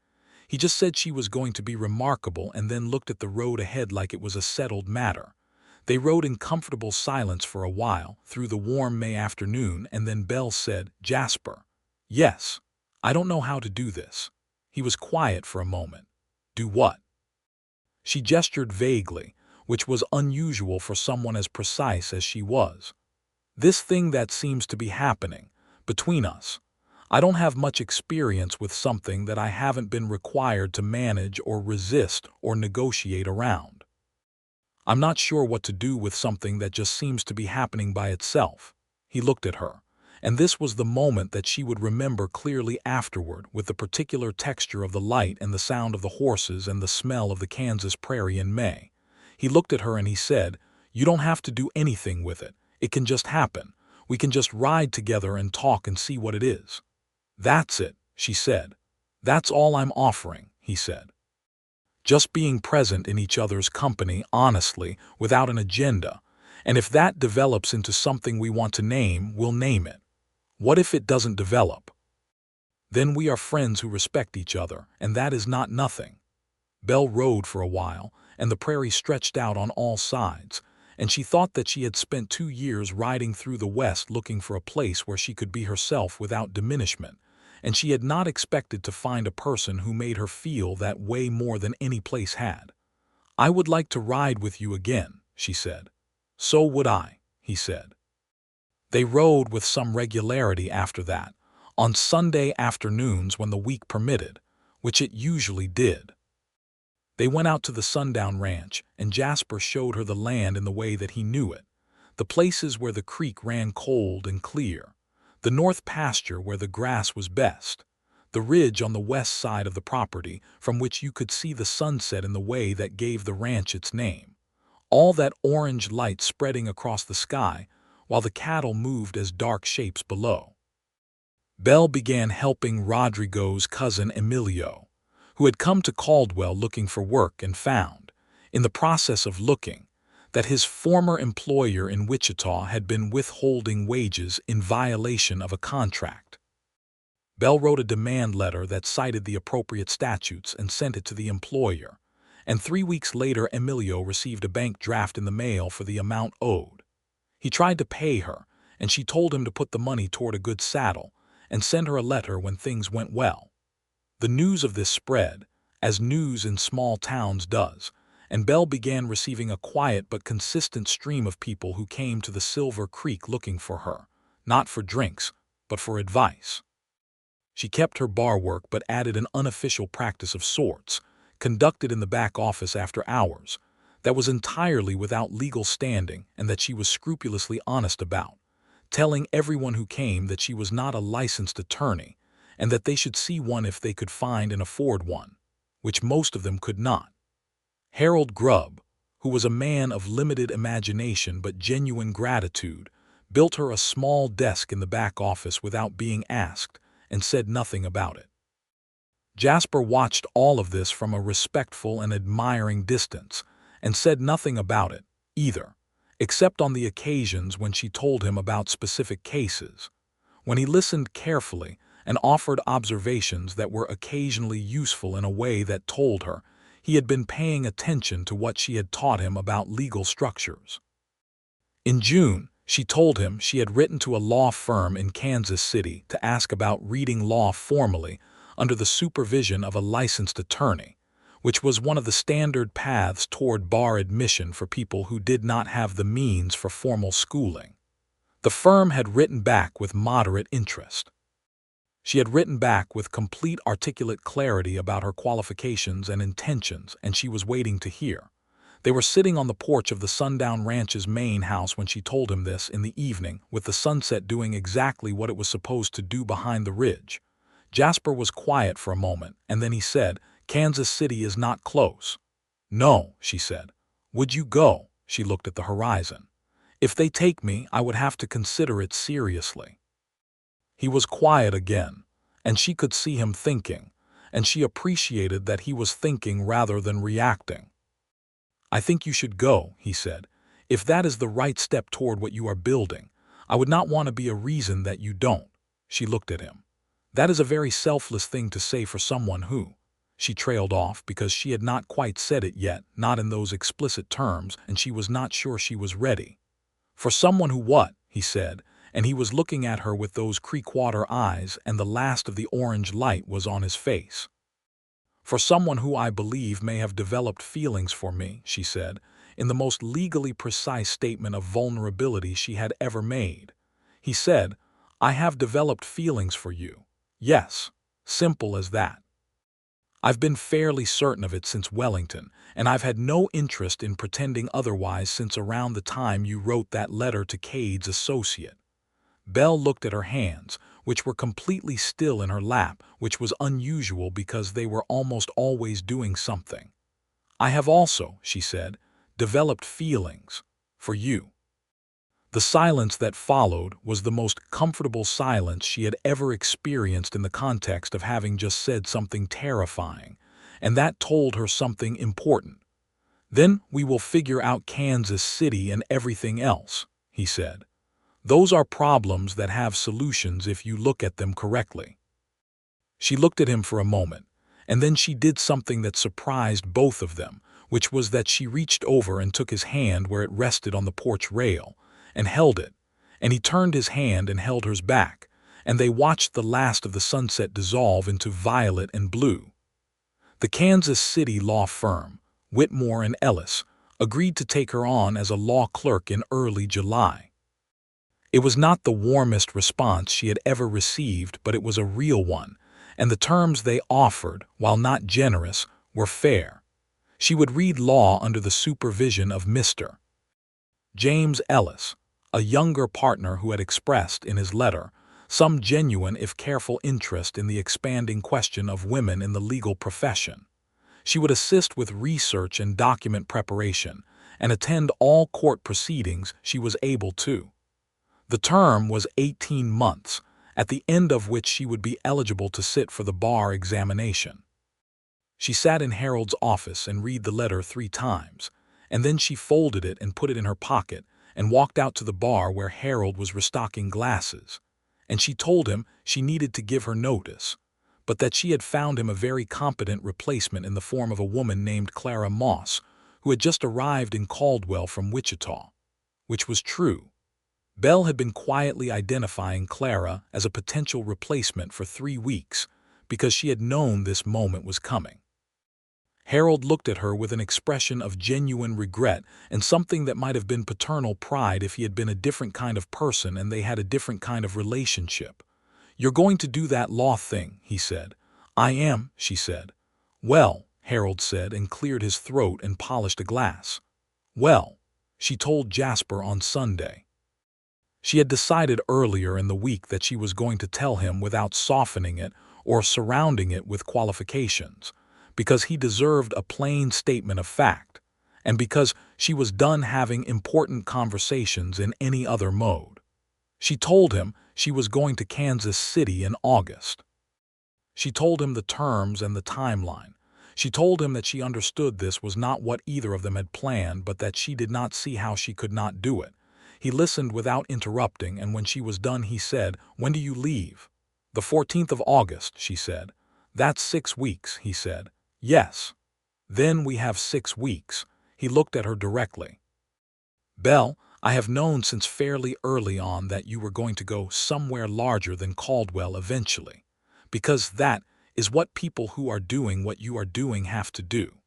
He just said she was going to be remarkable and then looked at the road ahead like it was a settled matter. They rode in comfortable silence for a while, through the warm May afternoon, and then Belle said, "Jasper." "Yes. I don't know how to do this." He was quiet for a moment. "Do what?" She gestured vaguely, which was unusual for someone as precise as she was. "This thing that seems to be happening, between us. I don't have much experience with something that I haven't been required to manage or resist or negotiate around. I'm not sure what to do with something that just seems to be happening by itself." He looked at her, and this was the moment that she would remember clearly afterward, with the particular texture of the light and the sound of the horses and the smell of the Kansas prairie in May. He looked at her and he said, "You don't have to do anything with it. It can just happen. We can just ride together and talk and see what it is." "That's it," she said. "That's all I'm offering," he said. "Just being present in each other's company, honestly, without an agenda. And if that develops into something we want to name, we'll name it. What if it doesn't develop? Then we are friends who respect each other, and that is not nothing." Belle rode for a while, and the prairie stretched out on all sides, and she thought that she had spent 2 years riding through the West looking for a place where she could be herself without diminishment, and she had not expected to find a person who made her feel that way more than any place had. "I would like to ride with you again," she said. "So would I," he said. They rode with some regularity after that, on Sunday afternoons when the week permitted, which it usually did. They went out to the Sundown Ranch, and Jasper showed her the land in the way that he knew it, the places where the creek ran cold and clear, the north pasture where the grass was best, the ridge on the west side of the property from which you could see the sunset in the way that gave the ranch its name, all that orange light spreading across the sky while the cattle moved as dark shapes below. Belle began helping Rodrigo's cousin Emilio, who had come to Caldwell looking for work and found, in the process of looking, that his former employer in Wichita had been withholding wages in violation of a contract. Belle wrote a demand letter that cited the appropriate statutes and sent it to the employer, and 3 weeks later Emilio received a bank draft in the mail for the amount owed. He tried to pay her, and she told him to put the money toward a good saddle and send her a letter when things went well. The news of this spread, as news in small towns does, and Belle began receiving a quiet but consistent stream of people who came to the Silver Creek looking for her, not for drinks, but for advice. She kept her bar work but added an unofficial practice of sorts, conducted in the back office after hours, that was entirely without legal standing and that she was scrupulously honest about, telling everyone who came that she was not a licensed attorney and that they should see one if they could find and afford one, which most of them could not. Harold Grubb, who was a man of limited imagination but genuine gratitude, built her a small desk in the back office without being asked and said nothing about it. Jasper watched all of this from a respectful and admiring distance and said nothing about it, either, except on the occasions when she told him about specific cases, when he listened carefully and offered observations that were occasionally useful in a way that told her he had been paying attention to what she had taught him about legal structures. In June, she told him she had written to a law firm in Kansas City to ask about reading law formally under the supervision of a licensed attorney, which was one of the standard paths toward bar admission for people who did not have the means for formal schooling. The firm had written back with moderate interest. She had written back with complete articulate clarity about her qualifications and intentions, and she was waiting to hear. They were sitting on the porch of the Sundown Ranch's main house when she told him this in the evening, with the sunset doing exactly what it was supposed to do behind the ridge. Jasper was quiet for a moment, and then he said, "Kansas City is not close." "No," she said. "Would you go?" She looked at the horizon. "If they take me, I would have to consider it seriously." He was quiet again, and she could see him thinking, and she appreciated that he was thinking rather than reacting. "I think you should go," he said. "If that is the right step toward what you are building, I would not want to be a reason that you don't." She looked at him. "That is a very selfless thing to say for someone who—" She trailed off because she had not quite said it yet, not in those explicit terms, and she was not sure she was ready. "For someone who what?" he said, and he was looking at her with those creekwater eyes, and the last of the orange light was on his face. "For someone who I believe may have developed feelings for me," she said, in the most legally precise statement of vulnerability she had ever made. He said, "I have developed feelings for you. Yes, simple as that. I've been fairly certain of it since Wellington, and I've had no interest in pretending otherwise since around the time you wrote that letter to Cade's associate." Belle looked at her hands, which were completely still in her lap, which was unusual because they were almost always doing something. "I have also," she said, "developed feelings for you." The silence that followed was the most comfortable silence she had ever experienced in the context of having just said something terrifying, and that told her something important. "Then we will figure out Kansas City and everything else," he said. "Those are problems that have solutions if you look at them correctly." She looked at him for a moment, and then she did something that surprised both of them, which was that she reached over and took his hand where it rested on the porch rail, and held it, and he turned his hand and held hers back, and they watched the last of the sunset dissolve into violet and blue. The Kansas City law firm, Whitmore and Ellis, agreed to take her on as a law clerk in early July. It was not the warmest response she had ever received, but it was a real one, and the terms they offered, while not generous, were fair. She would read law under the supervision of Mr. James Ellis, a younger partner who had expressed, in his letter, some genuine if careful interest in the expanding question of women in the legal profession. She would assist with research and document preparation, and attend all court proceedings she was able to. The term was 18 months, at the end of which she would be eligible to sit for the bar examination. She sat in Harold's office and read the letter 3 times, and then she folded it and put it in her pocket and walked out to the bar where Harold was restocking glasses, and she told him she needed to give her notice, but that she had found him a very competent replacement in the form of a woman named Clara Moss, who had just arrived in Caldwell from Wichita, which was true. Belle had been quietly identifying Clara as a potential replacement for 3 weeks because she had known this moment was coming. Harold looked at her with an expression of genuine regret and something that might have been paternal pride if he had been a different kind of person and they had a different kind of relationship. "You're going to do that law thing," he said. "I am," she said. "Well," Harold said and cleared his throat and polished a glass. "Well," she told Jasper on Sunday. She had decided earlier in the week that she was going to tell him without softening it or surrounding it with qualifications, because he deserved a plain statement of fact, and because she was done having important conversations in any other mode. She told him she was going to Kansas City in August. She told him the terms and the timeline. She told him that she understood this was not what either of them had planned, but that she did not see how she could not do it. He listened without interrupting, and when she was done he said, "When do you leave?" "The 14th of August," she said. "That's 6 weeks," he said. "Yes." "Then we have 6 weeks." He looked at her directly. "Belle, I have known since fairly early on that you were going to go somewhere larger than Caldwell eventually, because that is what people who are doing what you are doing have to do.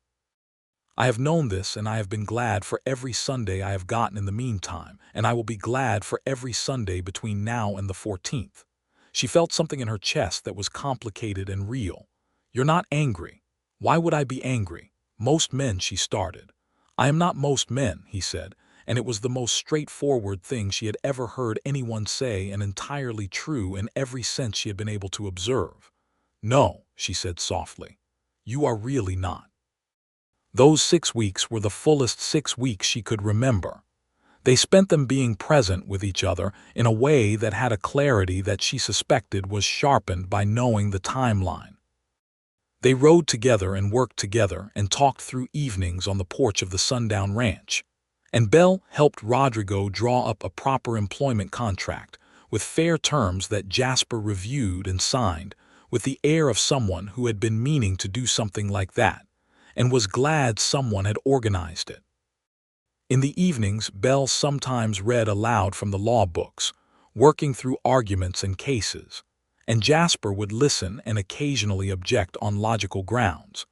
I have known this, and I have been glad for every Sunday I have gotten in the meantime, and I will be glad for every Sunday between now and the 14th. She felt something in her chest that was complicated and real. "You're not angry." "Why would I be angry? Most men," she started. "I am not most men," he said, and it was the most straightforward thing she had ever heard anyone say and entirely true in every sense she had been able to observe. "No," she said softly. "You are really not." Those 6 weeks were the fullest 6 weeks she could remember. They spent them being present with each other in a way that had a clarity that she suspected was sharpened by knowing the timeline. They rode together and worked together and talked through evenings on the porch of the Sundown Ranch. And Belle helped Rodrigo draw up a proper employment contract with fair terms that Jasper reviewed and signed with the air of someone who had been meaning to do something like that and was glad someone had organized it. In the evenings, Belle sometimes read aloud from the law books, working through arguments and cases, and Jasper would listen and occasionally object on logical grounds.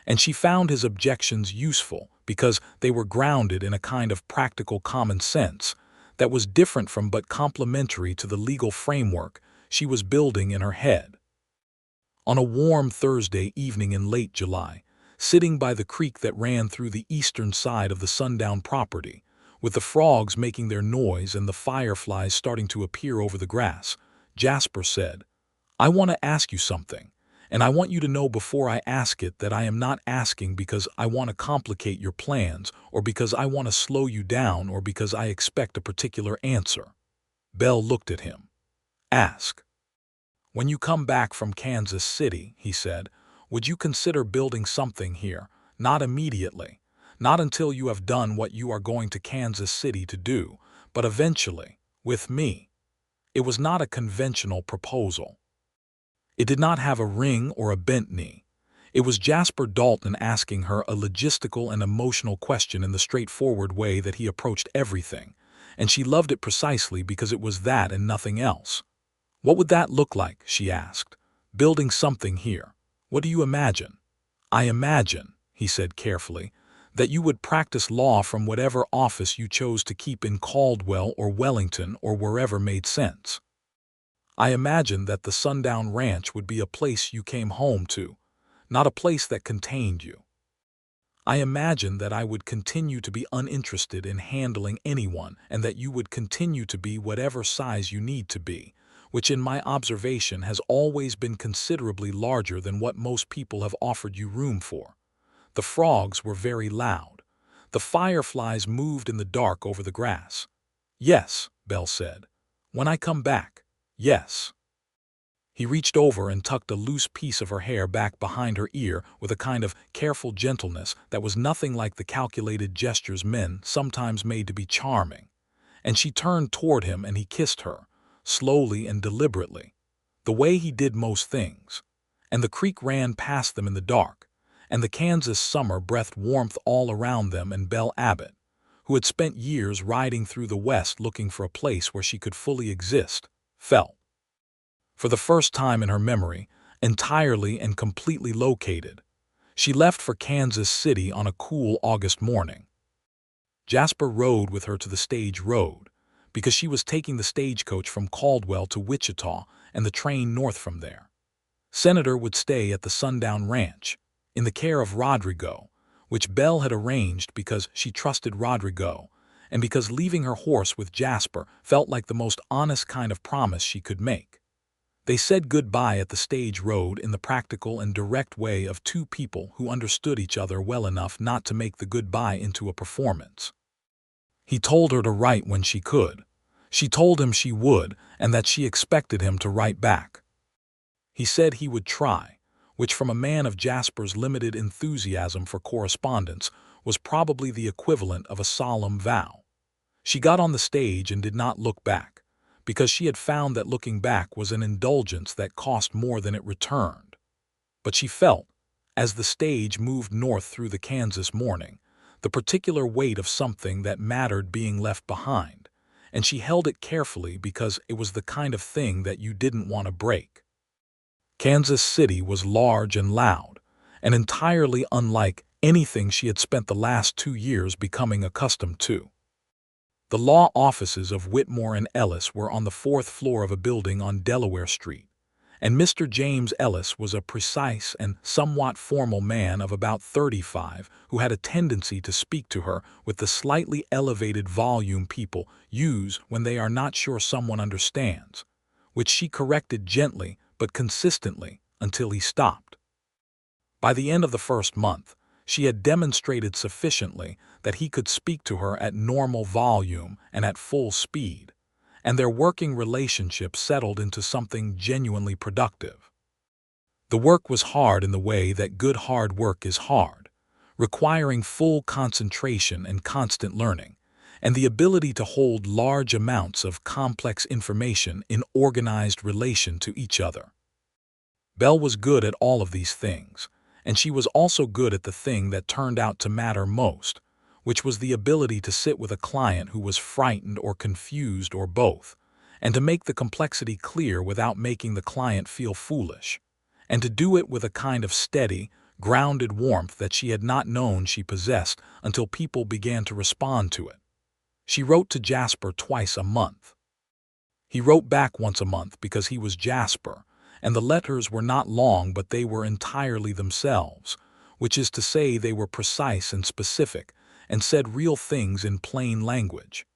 And she found his objections useful because they were grounded in a kind of practical common sense that was different from but complementary to the legal framework she was building in her head. On a warm Thursday evening in late July, sitting by the creek that ran through the eastern side of the Sundown property, with the frogs making their noise and the fireflies starting to appear over the grass, Jasper said, "I want to ask you something, and I want you to know before I ask it that I am not asking because I want to complicate your plans or because I want to slow you down or because I expect a particular answer." Belle looked at him. "Ask." "When you come back from Kansas City," he said, "would you consider building something here? Not immediately, not until you have done what you are going to Kansas City to do, but eventually, with me." It was not a conventional proposal. It did not have a ring or a bent knee. It was Jasper Dalton asking her a logistical and emotional question in the straightforward way that he approached everything, and she loved it precisely because it was that and nothing else. "What would that look like?" she asked. "Building something here. What do you imagine?" "I imagine," he said carefully, "that you would practice law from whatever office you chose to keep in Caldwell or Wellington or wherever made sense. I imagine that the Sundown Ranch would be a place you came home to, not a place that contained you. I imagine that I would continue to be uninterested in handling anyone and that you would continue to be whatever size you need to be, which in my observation has always been considerably larger than what most people have offered you room for." The frogs were very loud. The fireflies moved in the dark over the grass. "Yes," Belle said. "When I come back, yes." He reached over and tucked a loose piece of her hair back behind her ear with a kind of careful gentleness that was nothing like the calculated gestures men sometimes made to be charming. And she turned toward him and he kissed her, slowly and deliberately, the way he did most things. And the creek ran past them in the dark, and the Kansas summer breathed warmth all around them, and Belle Abbott, who had spent years riding through the West looking for a place where she could fully exist, felt, for the first time in her memory, entirely and completely located. She left for Kansas City on a cool August morning. Jasper rode with her to the stage road, because she was taking the stagecoach from Caldwell to Wichita and the train north from there. Senator would stay at the Sundown Ranch, in the care of Rodrigo, which Belle had arranged because she trusted Rodrigo, and because leaving her horse with Jasper felt like the most honest kind of promise she could make. They said goodbye at the stage road in the practical and direct way of two people who understood each other well enough not to make the goodbye into a performance. He told her to write when she could. She told him she would, and that she expected him to write back. He said he would try, which from a man of Jasper's limited enthusiasm for correspondence was probably the equivalent of a solemn vow. She got on the stage and did not look back, because she had found that looking back was an indulgence that cost more than it returned. But she felt, as the stage moved north through the Kansas morning, the particular weight of something that mattered being left behind, and she held it carefully because it was the kind of thing that you didn't want to break. Kansas City was large and loud, and entirely unlike anything she had spent the last 2 years becoming accustomed to. The law offices of Whitmore and Ellis were on the 4th floor of a building on Delaware Street, and Mr. James Ellis was a precise and somewhat formal man of about 35 who had a tendency to speak to her with the slightly elevated volume people use when they are not sure someone understands, which she corrected gently but consistently until he stopped. By the end of the first month, she had demonstrated sufficiently that he could speak to her at normal volume and at full speed, and their working relationship settled into something genuinely productive. The work was hard in the way that good hard work is hard, requiring full concentration and constant learning, and the ability to hold large amounts of complex information in organized relation to each other. Belle was good at all of these things, and she was also good at the thing that turned out to matter most, which was the ability to sit with a client who was frightened or confused or both, and to make the complexity clear without making the client feel foolish, and to do it with a kind of steady, grounded warmth that she had not known she possessed until people began to respond to it. She wrote to Jasper twice a month. He wrote back once a month because he was Jasper, and the letters were not long but they were entirely themselves, which is to say they were precise and specific, and said real things in plain language.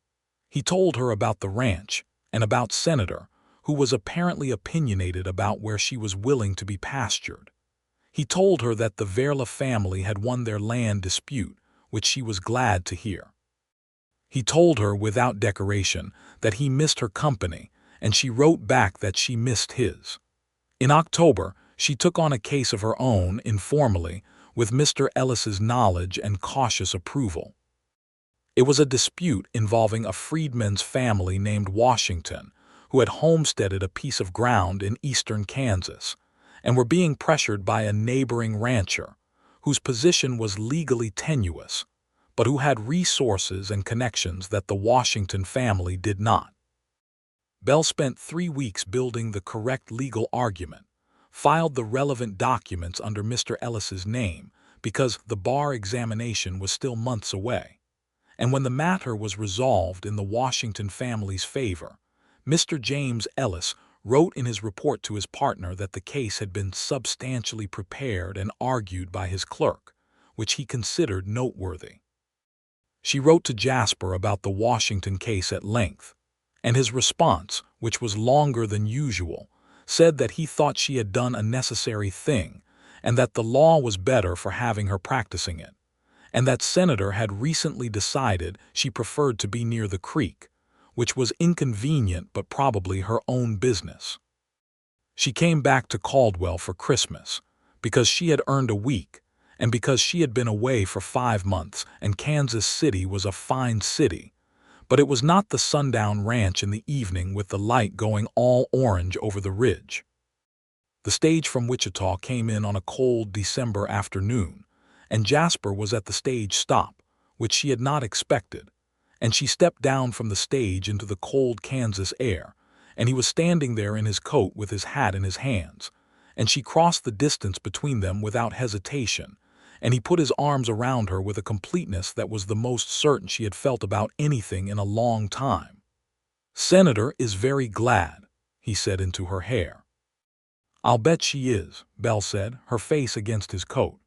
He told her about the ranch, and about Senator, who was apparently opinionated about where she was willing to be pastured. He told her that the Verla family had won their land dispute, which she was glad to hear. He told her without decoration that he missed her company, and she wrote back that she missed his. In October, she took on a case of her own, informally, with Mr. Ellis's knowledge and cautious approval. It was a dispute involving a freedman's family named Washington, who had homesteaded a piece of ground in eastern Kansas, and were being pressured by a neighboring rancher, whose position was legally tenuous, but who had resources and connections that the Washington family did not. Belle spent 3 weeks building the correct legal argument, filed the relevant documents under Mr. Ellis's name because the bar examination was still months away, and when the matter was resolved in the Washington family's favor, Mr. James Ellis wrote in his report to his partner that the case had been substantially prepared and argued by his clerk, which he considered noteworthy. She wrote to Jasper about the Washington case at length, and his response, which was longer than usual, said that he thought she had done a necessary thing, and that the law was better for having her practicing it, and that Senator had recently decided she preferred to be near the creek, which was inconvenient but probably her own business. She came back to Caldwell for Christmas, because she had earned a week, and because she had been away for 5 months, and Kansas City was a fine city, but it was not the Sundown Ranch in the evening with the light going all orange over the ridge. The stage from Wichita came in on a cold December afternoon, and Jasper was at the stage stop, which she had not expected, and she stepped down from the stage into the cold Kansas air, and he was standing there in his coat with his hat in his hands, and she crossed the distance between them without hesitation, and he put his arms around her with a completeness that was the most certain she had felt about anything in a long time. "Senator is very glad," he said into her hair. "I'll bet she is," Belle said, her face against his coat.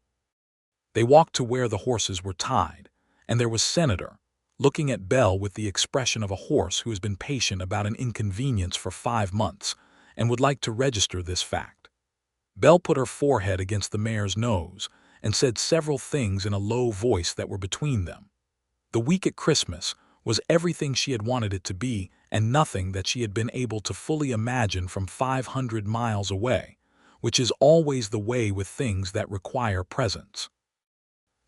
They walked to where the horses were tied, and there was Senator, looking at Belle with the expression of a horse who has been patient about an inconvenience for 5 months and would like to register this fact. Belle put her forehead against the mare's nose and said several things in a low voice that were between them. The week at Christmas was everything she had wanted it to be and nothing that she had been able to fully imagine from 500 miles away, which is always the way with things that require presents.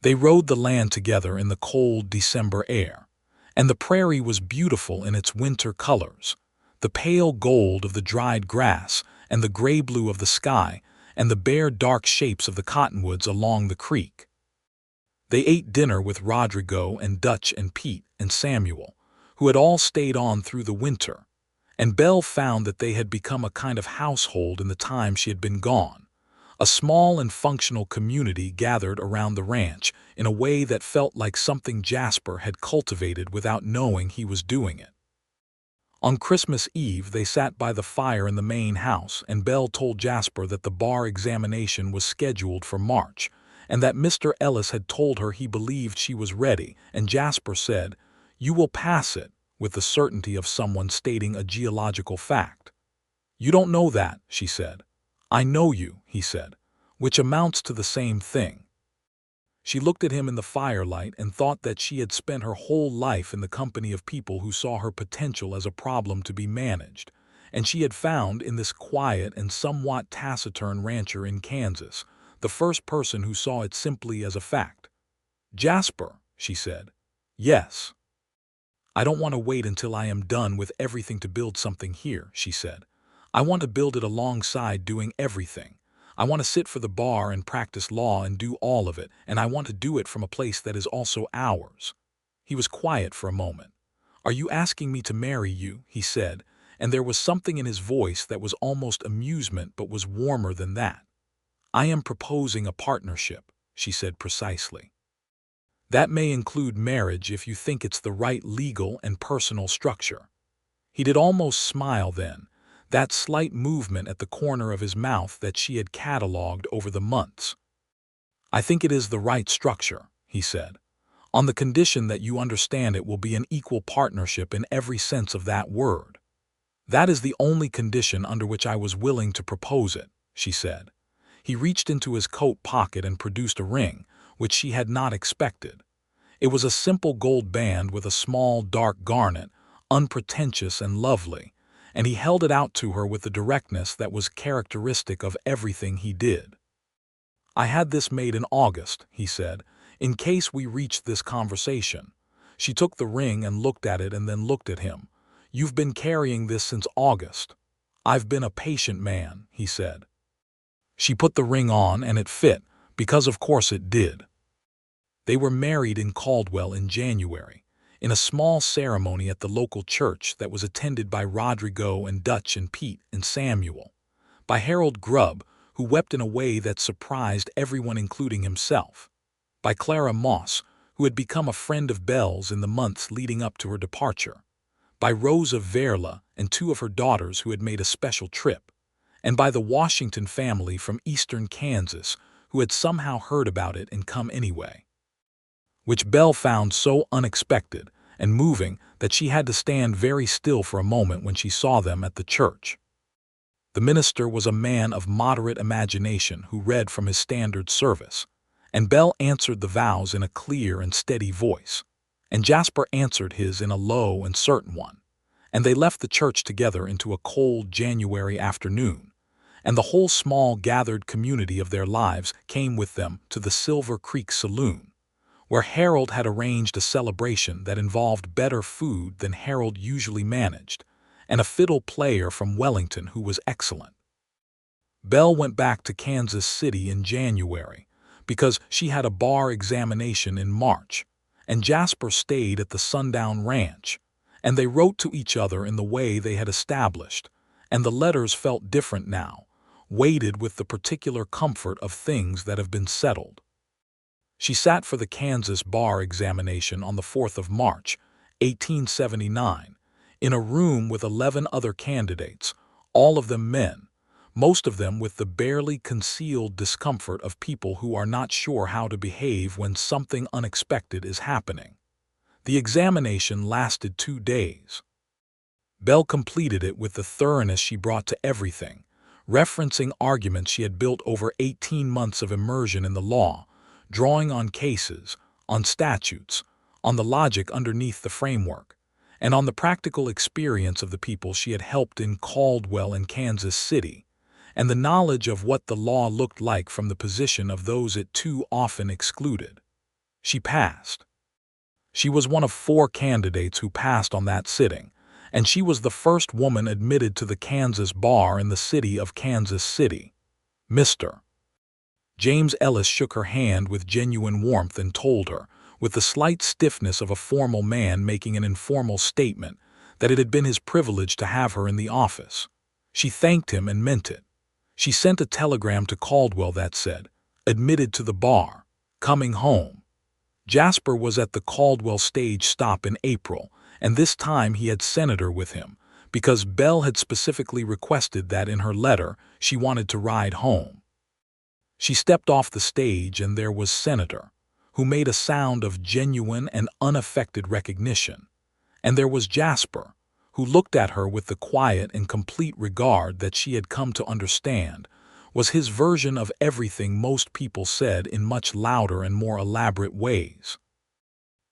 They rode the land together in the cold December air, and the prairie was beautiful in its winter colors, the pale gold of the dried grass and the gray blue of the sky and the bare dark shapes of the cottonwoods along the creek. They ate dinner with Rodrigo and Dutch and Pete and Samuel, who had all stayed on through the winter, and Belle found that they had become a kind of household in the time she had been gone. A small and functional community gathered around the ranch in a way that felt like something Jasper had cultivated without knowing he was doing it. On Christmas Eve, they sat by the fire in the main house, and Belle told Jasper that the bar examination was scheduled for March, and that Mr. Ellis had told her he believed she was ready, and Jasper said, "You will pass it," with the certainty of someone stating a geological fact. "You don't know that," she said. "I know you," he said, which amounts to the same thing. She looked at him in the firelight and thought that she had spent her whole life in the company of people who saw her potential as a problem to be managed, and she had found in this quiet and somewhat taciturn rancher in Kansas the first person who saw it simply as a fact. "Jasper," she said. "Yes." "I don't want to wait until I am done with everything to build something here," she said. "I want to build it alongside doing everything. I want to sit for the bar and practice law and do all of it, and I want to do it from a place that is also ours." He was quiet for a moment. "Are you asking me to marry you?" he said, and there was something in his voice that was almost amusement but was warmer than that. "I am proposing a partnership," she said precisely. "That may include marriage if you think it's the right legal and personal structure." He did almost smile then, that slight movement at the corner of his mouth that she had catalogued over the months. "I think it is the right structure," he said, "on the condition that you understand it will be an equal partnership in every sense of that word." "That is the only condition under which I was willing to propose it," she said. He reached into his coat pocket and produced a ring, which she had not expected. It was a simple gold band with a small dark garnet, unpretentious and lovely, and he held it out to her with the directness that was characteristic of everything he did. "I had this made in August," he said, "in case we reached this conversation." She took the ring and looked at it and then looked at him. "You've been carrying this since August." "I've been a patient man," he said. She put the ring on and it fit, because of course it did. They were married in Caldwell in January, in a small ceremony at the local church that was attended by Rodrigo and Dutch and Pete and Samuel, by Harold Grubb, who wept in a way that surprised everyone including himself, by Clara Moss, who had become a friend of Belle's in the months leading up to her departure, by Rosa Verla and 2 of her daughters who had made a special trip, and by the Washington family from eastern Kansas who had somehow heard about it and come anyway, which Belle found so unexpected and moving that she had to stand very still for a moment when she saw them at the church. The minister was a man of moderate imagination who read from his standard service, and Belle answered the vows in a clear and steady voice, and Jasper answered his in a low and certain one, and they left the church together into a cold January afternoon, and the whole small gathered community of their lives came with them to the Silver Creek Saloon, where Harold had arranged a celebration that involved better food than Harold usually managed, and a fiddle player from Wellington who was excellent. Belle went back to Kansas City in January because she had a bar examination in March, and Jasper stayed at the Sundown Ranch, and they wrote to each other in the way they had established, and the letters felt different now, weighted with the particular comfort of things that have been settled. She sat for the Kansas bar examination on the 4th of March, 1879, in a room with 11 other candidates, all of them men, most of them with the barely concealed discomfort of people who are not sure how to behave when something unexpected is happening. The examination lasted 2 days. Belle completed it with the thoroughness she brought to everything, referencing arguments she had built over 18 months of immersion in the law, drawing on cases, on statutes, on the logic underneath the framework, and on the practical experience of the people she had helped in Caldwell and Kansas City, and the knowledge of what the law looked like from the position of those it too often excluded. She passed. She was one of 4 candidates who passed on that sitting, and she was the first woman admitted to the Kansas bar in the city of Kansas City. Mr. James Ellis shook her hand with genuine warmth and told her, with the slight stiffness of a formal man making an informal statement, that it had been his privilege to have her in the office. She thanked him and meant it. She sent a telegram to Caldwell that said, "Admitted to the bar. Coming home." Jasper was at the Caldwell stage stop in April, and this time he had Senator with him, because Belle had specifically requested that in her letter she wanted to ride home. She stepped off the stage and there was Senator, who made a sound of genuine and unaffected recognition, and there was Jasper, who looked at her with the quiet and complete regard that she had come to understand was his version of everything most people said in much louder and more elaborate ways.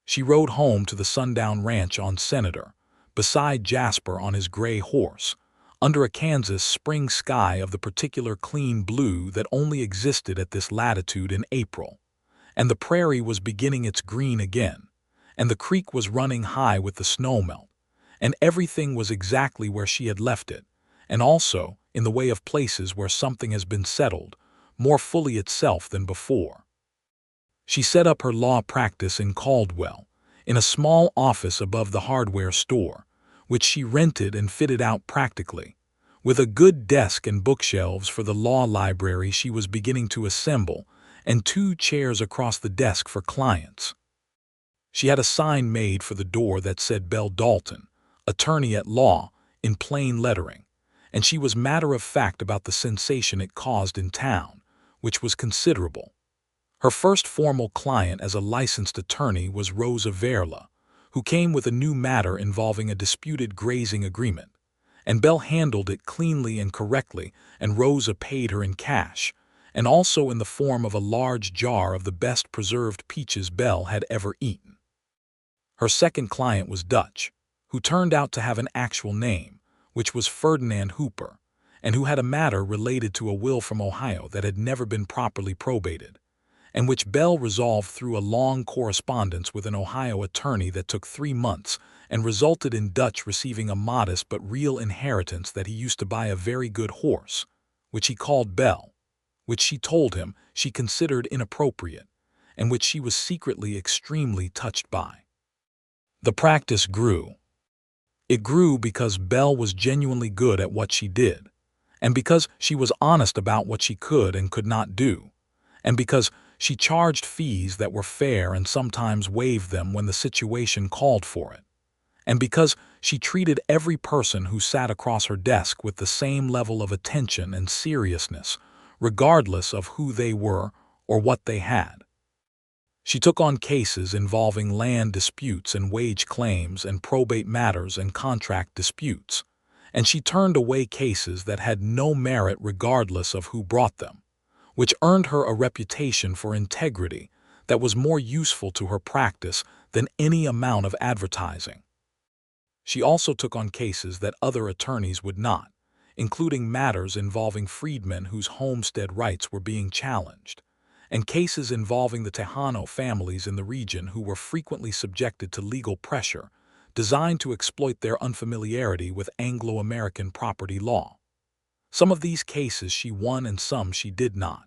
She rode home to the Sundown Ranch on Senator, beside Jasper on his gray horse, under a Kansas spring sky of the particular clean blue that only existed at this latitude in April, and the prairie was beginning its green again, and the creek was running high with the snowmelt, and everything was exactly where she had left it, and also in the way of places where something has been settled, more fully itself than before. She set up her law practice in Caldwell, in a small office above the hardware store, which she rented and fitted out practically, with a good desk and bookshelves for the law library she was beginning to assemble, and 2 chairs across the desk for clients. She had a sign made for the door that said Belle Dalton, attorney at law, in plain lettering, and she was matter-of-fact about the sensation it caused in town, which was considerable. Her first formal client as a licensed attorney was Rosa Verla, who came with a new matter involving a disputed grazing agreement, and Belle handled it cleanly and correctly, and Rosa paid her in cash, and also in the form of a large jar of the best preserved peaches Belle had ever eaten. Her second client was Dutch, who turned out to have an actual name, which was Ferdinand Hooper, and who had a matter related to a will from Ohio that had never been properly probated, and which Belle resolved through a long correspondence with an Ohio attorney that took 3 months and resulted in Dutch receiving a modest but real inheritance that he used to buy a very good horse, which he called Belle, which she told him she considered inappropriate, and which she was secretly extremely touched by. The practice grew. It grew because Belle was genuinely good at what she did, and because she was honest about what she could and could not do, and because she charged fees that were fair and sometimes waived them when the situation called for it, and because she treated every person who sat across her desk with the same level of attention and seriousness, regardless of who they were or what they had. She took on cases involving land disputes and wage claims and probate matters and contract disputes, and she turned away cases that had no merit regardless of who brought them, which earned her a reputation for integrity that was more useful to her practice than any amount of advertising. She also took on cases that other attorneys would not, including matters involving freedmen whose homestead rights were being challenged, and cases involving the Tejano families in the region who were frequently subjected to legal pressure designed to exploit their unfamiliarity with Anglo-American property law. Some of these cases she won and some she did not,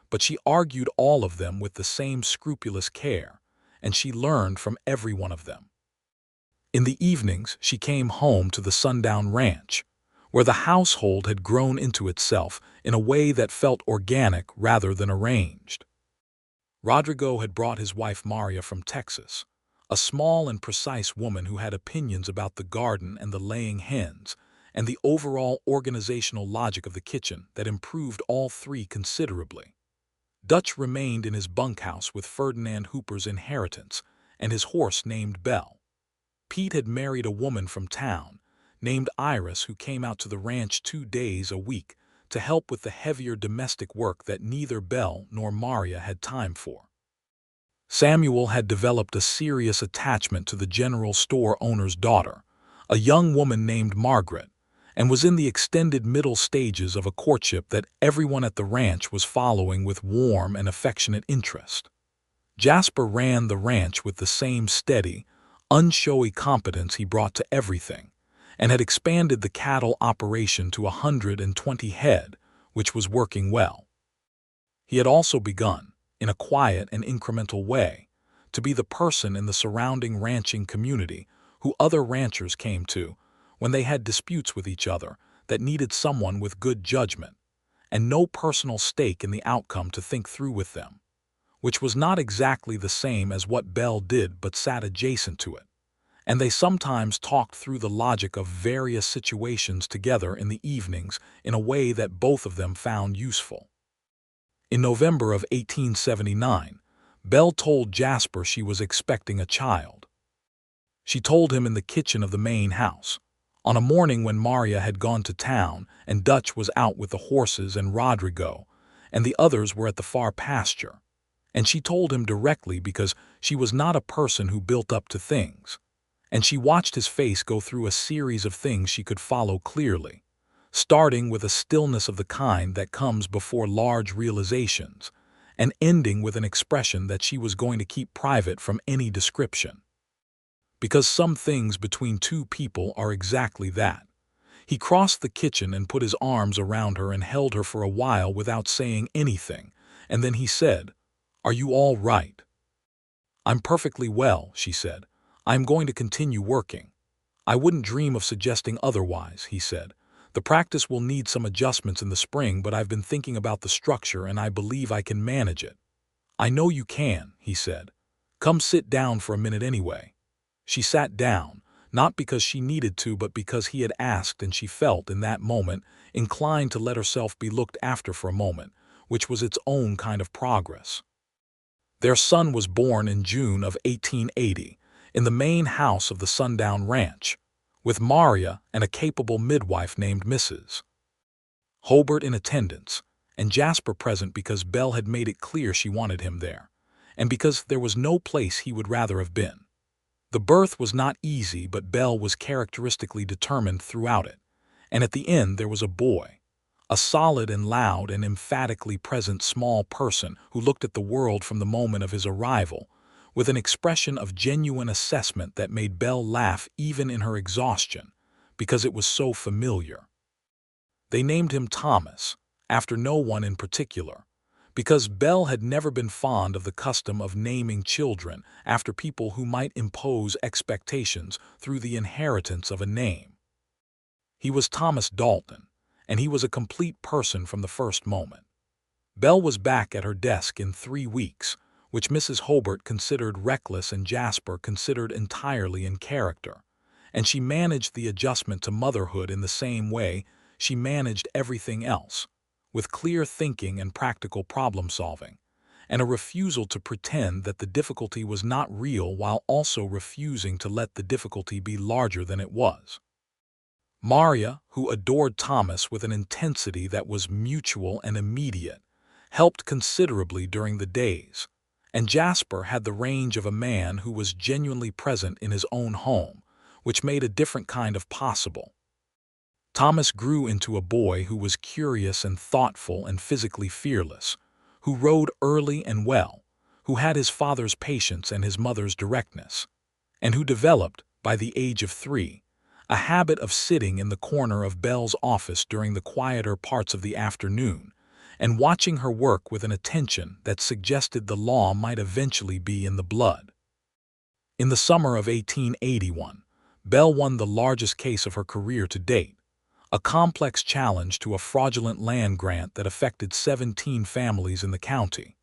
but she argued all of them with the same scrupulous care, and she learned from every one of them. In the evenings, she came home to the Sundown Ranch, where the household had grown into itself in a way that felt organic rather than arranged. Rodrigo had brought his wife Maria from Texas, a small and precise woman who had opinions about the garden and the laying hens, and the overall organizational logic of the kitchen that improved all three considerably. Dutch remained in his bunkhouse with Ferdinand Hooper's inheritance and his horse named Belle. Pete had married a woman from town, named Iris, who came out to the ranch 2 days a week to help with the heavier domestic work that neither Belle nor Maria had time for. Samuel had developed a serious attachment to the general store owner's daughter, a young woman named Margaret, and was in the extended middle stages of a courtship that everyone at the ranch was following with warm and affectionate interest. Jasper ran the ranch with the same steady, unshowy competence he brought to everything, and had expanded the cattle operation to 120 head, which was working well. He had also begun, in a quiet and incremental way, to be the person in the surrounding ranching community who other ranchers came to when they had disputes with each other that needed someone with good judgment and no personal stake in the outcome to think through with them, which was not exactly the same as what Belle did but sat adjacent to it, and they sometimes talked through the logic of various situations together in the evenings in a way that both of them found useful. In November of 1879, Belle told Jasper she was expecting a child. She told him in the kitchen of the main house, on a morning when Maria had gone to town and Dutch was out with the horses and Rodrigo, and the others were at the far pasture. And she told him directly because she was not a person who built up to things, and she watched his face go through a series of things she could follow clearly, starting with a stillness of the kind that comes before large realizations, and ending with an expression that she was going to keep private from any description. Because some things between two people are exactly that. He crossed the kitchen and put his arms around her and held her for a while without saying anything, and then he said, "Are you all right?" "I'm perfectly well," she said. "I'm going to continue working." "I wouldn't dream of suggesting otherwise," he said. "The practice will need some adjustments in the spring, but I've been thinking about the structure and I believe I can manage it." "I know you can," he said. "Come sit down for a minute anyway." She sat down, not because she needed to but because he had asked, and she felt, in that moment, inclined to let herself be looked after for a moment, which was its own kind of progress. Their son was born in June of 1880, in the main house of the Sundown Ranch, with Maria and a capable midwife named Mrs. Hobart in attendance, and Jasper present because Belle had made it clear she wanted him there, and because there was no place he would rather have been. The birth was not easy, but Belle was characteristically determined throughout it, and at the end there was a boy, a solid and loud and emphatically present small person who looked at the world from the moment of his arrival with an expression of genuine assessment that made Belle laugh even in her exhaustion, because it was so familiar. They named him Thomas, after no one in particular, because Belle had never been fond of the custom of naming children after people who might impose expectations through the inheritance of a name. He was Thomas Dalton, and he was a complete person from the first moment. Belle was back at her desk in 3 weeks, which Mrs. Hobart considered reckless and Jasper considered entirely in character, and she managed the adjustment to motherhood in the same way she managed everything else, with clear thinking and practical problem-solving, and a refusal to pretend that the difficulty was not real while also refusing to let the difficulty be larger than it was. Maria, who adored Thomas with an intensity that was mutual and immediate, helped considerably during the days, and Jasper had the range of a man who was genuinely present in his own home, which made a different kind of possible. Thomas grew into a boy who was curious and thoughtful and physically fearless, who rode early and well, who had his father's patience and his mother's directness, and who developed, by the age of 3, a habit of sitting in the corner of Belle's office during the quieter parts of the afternoon and watching her work with an attention that suggested the law might eventually be in the blood. In the summer of 1881, Belle won the largest case of her career to date, a complex challenge to a fraudulent land grant that affected 17 families in the county.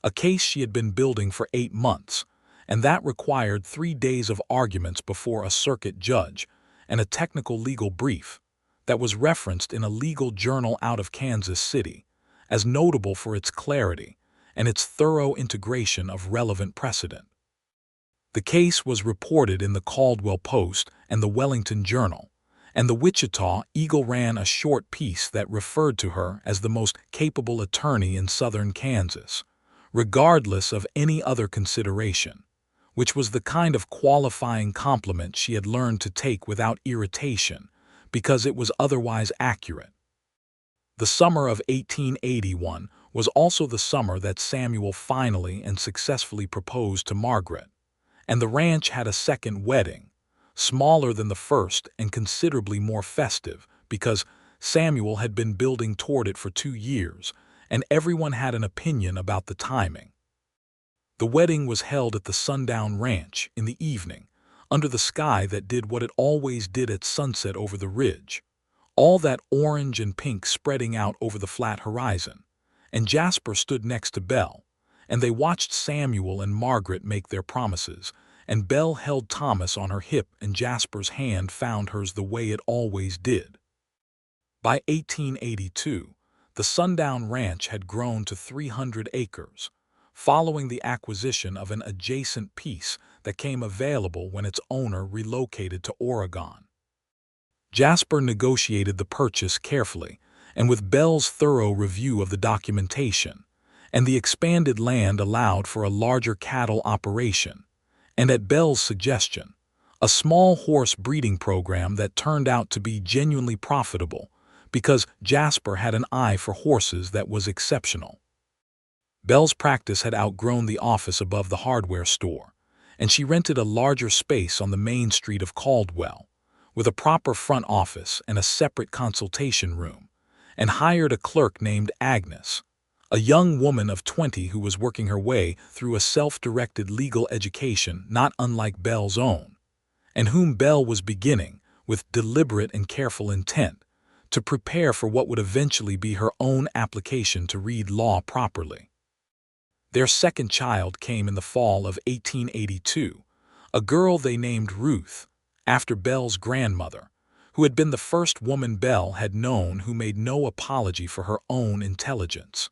a case she had been building for 8 months, and that required 3 days of arguments before a circuit judge and a technical legal brief that was referenced in a legal journal out of Kansas City as notable for its clarity and its thorough integration of relevant precedent. The case was reported in the Caldwell Post and the Wellington Journal, and the Wichita Eagle ran a short piece that referred to her as the most capable attorney in southern Kansas, regardless of any other consideration, which was the kind of qualifying compliment she had learned to take without irritation because it was otherwise accurate. The summer of 1881 was also the summer that Samuel finally and successfully proposed to Margaret, and the ranch had a second wedding, smaller than the first and considerably more festive because Samuel had been building toward it for 2 years, and everyone had an opinion about the timing. The wedding was held at the Sundown Ranch in the evening, under the sky that did what it always did at sunset over the ridge, all that orange and pink spreading out over the flat horizon, and Jasper stood next to Belle, and they watched Samuel and Margaret make their promises, and Belle held Thomas on her hip and Jasper's hand found hers the way it always did. By 1882, the Sundown Ranch had grown to 300 acres, following the acquisition of an adjacent piece that came available when its owner relocated to Oregon. Jasper negotiated the purchase carefully, and with Belle's thorough review of the documentation, and the expanded land allowed for a larger cattle operation, and at Belle's suggestion, a small horse breeding program that turned out to be genuinely profitable because Jasper had an eye for horses that was exceptional. Belle's practice had outgrown the office above the hardware store, and she rented a larger space on the main street of Caldwell, with a proper front office and a separate consultation room, and hired a clerk named Agnes, a young woman of 20 who was working her way through a self-directed legal education not unlike Belle's own, and whom Belle was beginning, with deliberate and careful intent, to prepare for what would eventually be her own application to read law properly. Their second child came in the fall of 1882, a girl they named Ruth, after Belle's grandmother, who had been the first woman Belle had known who made no apology for her own intelligence.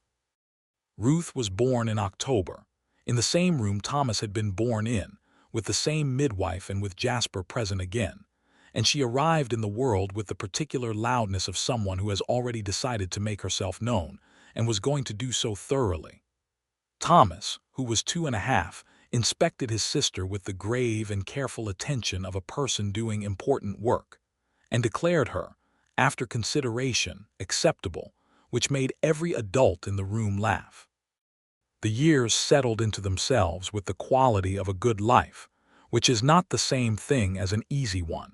Ruth was born in October, in the same room Thomas had been born in, with the same midwife and with Jasper present again, and she arrived in the world with the particular loudness of someone who has already decided to make herself known and was going to do so thoroughly. Thomas, who was 2.5, inspected his sister with the grave and careful attention of a person doing important work, and declared her, after consideration, acceptable, which made every adult in the room laugh. The years settled into themselves with the quality of a good life, which is not the same thing as an easy one.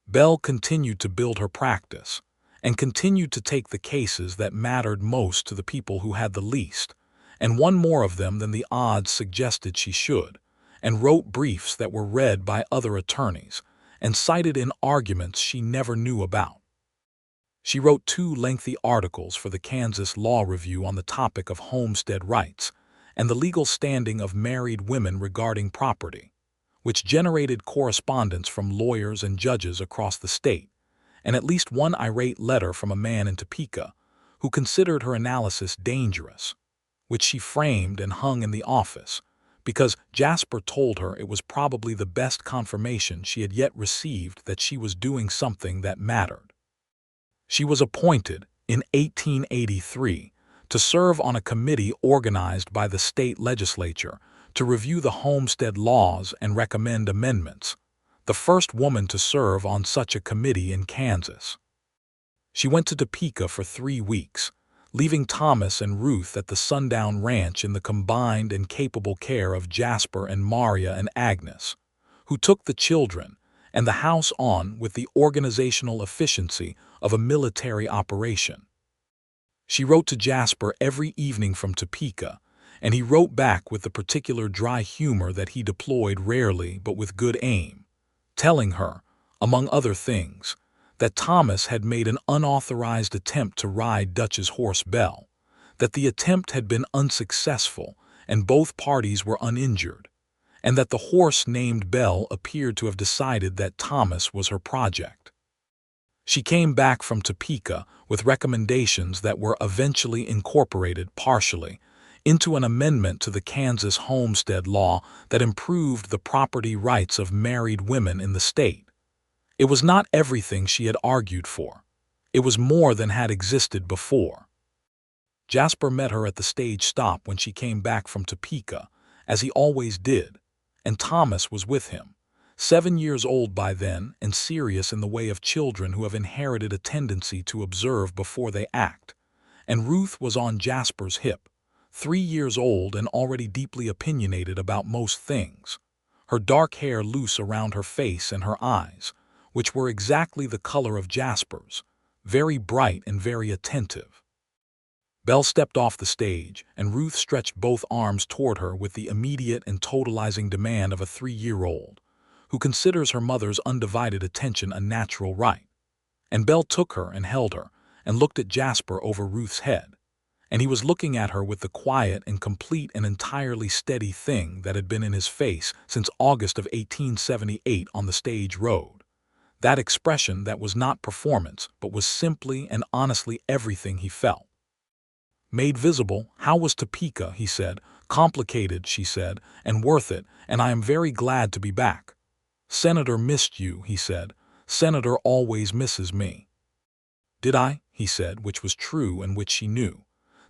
Belle continued to build her practice, and continued to take the cases that mattered most to the people who had the least, and won more of them than the odds suggested she should, and wrote briefs that were read by other attorneys, and cited in arguments she never knew about. She wrote 2 lengthy articles for the Kansas Law Review on the topic of homestead rights and the legal standing of married women regarding property, which generated correspondence from lawyers and judges across the state, and at least one irate letter from a man in Topeka who considered her analysis dangerous, which she framed and hung in the office, because Jasper told her it was probably the best confirmation she had yet received that she was doing something that mattered. She was appointed, in 1883, to serve on a committee organized by the state legislature to review the homestead laws and recommend amendments, the first woman to serve on such a committee in Kansas. She went to Topeka for 3 weeks, leaving Thomas and Ruth at the Sundown Ranch in the combined and capable care of Jasper and Maria and Agnes, who took the children and the house on with the organizational efficiency of a military operation. She wrote to Jasper every evening from Topeka, and he wrote back with the particular dry humor that he deployed rarely but with good aim, telling her, among other things, that Thomas had made an unauthorized attempt to ride Dutch's horse Belle, that the attempt had been unsuccessful and both parties were uninjured, and that the horse named Belle appeared to have decided that Thomas was her project. She came back from Topeka with recommendations that were eventually incorporated partially into an amendment to the Kansas homestead law that improved the property rights of married women in the state. It was not everything she had argued for. It was more than had existed before. Jasper met her at the stage stop when she came back from Topeka, as he always did, and Thomas was with him, 7 years old by then and serious in the way of children who have inherited a tendency to observe before they act. And Ruth was on Jasper's hip, 3 years old and already deeply opinionated about most things, her dark hair loose around her face and her eyes, which were exactly the color of Jasper's, very bright and very attentive. Belle stepped off the stage, and Ruth stretched both arms toward her with the immediate and totalizing demand of a 3-year-old, who considers her mother's undivided attention a natural right. And Belle took her and held her, and looked at Jasper over Ruth's head, and he was looking at her with the quiet and complete and entirely steady thing that had been in his face since August of 1878 on the stage road. That expression that was not performance, but was simply and honestly everything he felt. Made visible, how was Topeka, he said. Complicated, she said, and worth it, and I am very glad to be back. Senator missed you, he said. Senator always misses me. Did I? He said, which was true and which she knew.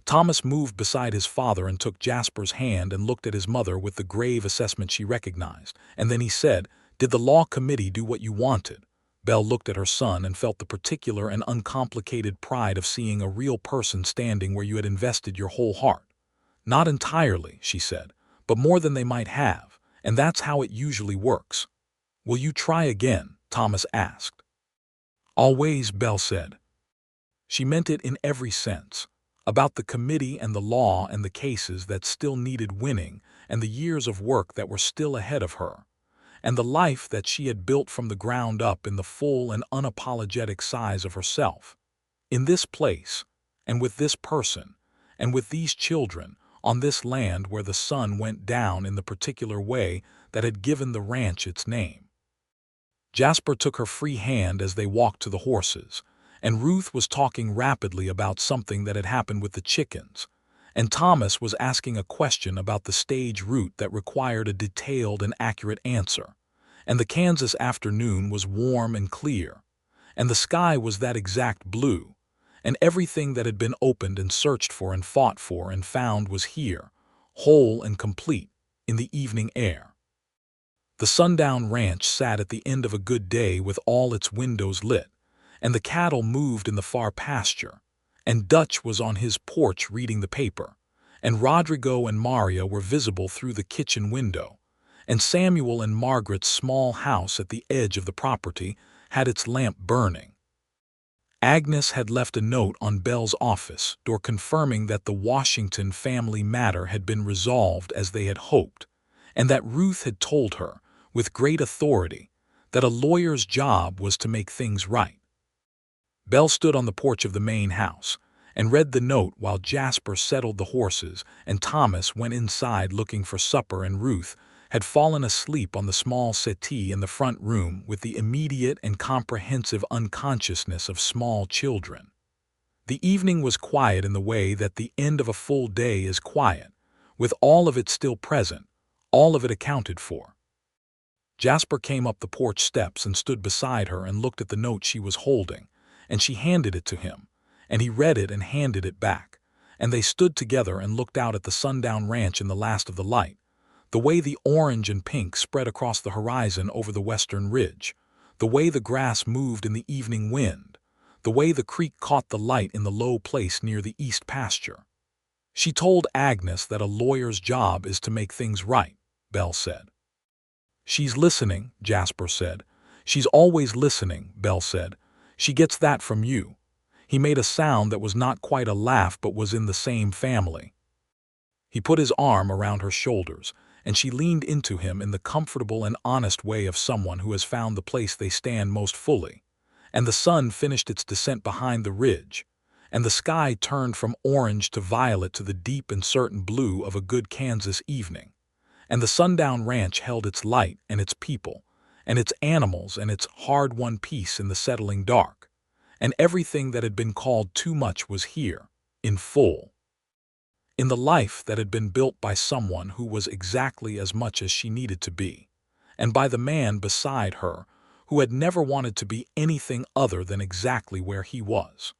Thomas moved beside his father and took Jasper's hand and looked at his mother with the grave assessment she recognized, and then he said, "Did the law committee do what you wanted?" Belle looked at her son and felt the particular and uncomplicated pride of seeing a real person standing where you had invested your whole heart. "Not entirely," she said, "but more than they might have, and that's how it usually works." "Will you try again?" Thomas asked. "Always," Belle said. She meant it in every sense, about the committee and the law and the cases that still needed winning and the years of work that were still ahead of her, and the life that she had built from the ground up in the full and unapologetic size of herself. In this place, and with this person, and with these children, on this land where the sun went down in the particular way that had given the ranch its name. Jasper took her free hand as they walked to the horses, and Ruth was talking rapidly about something that had happened with the chickens, and Thomas was asking a question about the stage route that required a detailed and accurate answer, and the Kansas afternoon was warm and clear, and the sky was that exact blue, and everything that had been opened and searched for and fought for and found was here, whole and complete, in the evening air. The sundown ranch sat at the end of a good day with all its windows lit, and the cattle moved in the far pasture, and Dutch was on his porch reading the paper, and Rodrigo and Maria were visible through the kitchen window, and Samuel and Margaret's small house at the edge of the property had its lamp burning. Agnes had left a note on Belle's office door confirming that the Washington family matter had been resolved as they had hoped, and that Ruth had told her, with great authority, that a lawyer's job was to make things right. Belle stood on the porch of the main house and read the note while Jasper settled the horses and Thomas went inside looking for supper, and Ruth had fallen asleep on the small settee in the front room with the immediate and comprehensive unconsciousness of small children. The evening was quiet in the way that the end of a full day is quiet, with all of it still present, all of it accounted for. Jasper came up the porch steps and stood beside her and looked at the note she was holding, and she handed it to him, and he read it and handed it back, and they stood together and looked out at the sundown ranch in the last of the light, the way the orange and pink spread across the horizon over the western ridge, the way the grass moved in the evening wind, the way the creek caught the light in the low place near the east pasture. She told Agnes that a lawyer's job is to make things right, Belle said. "She's listening," Jasper said. "She's always listening," Belle said. "She gets that from you." He made a sound that was not quite a laugh but was in the same family. He put his arm around her shoulders, and she leaned into him in the comfortable and honest way of someone who has found the place they stand most fully. And the sun finished its descent behind the ridge, and the sky turned from orange to violet to the deep and certain blue of a good Kansas evening. And the sundown ranch held its light and its people, and its animals and its hard-won peace in the settling dark. And everything that had been called too much was here, in full. In the life that had been built by someone who was exactly as much as she needed to be, and by the man beside her who had never wanted to be anything other than exactly where he was.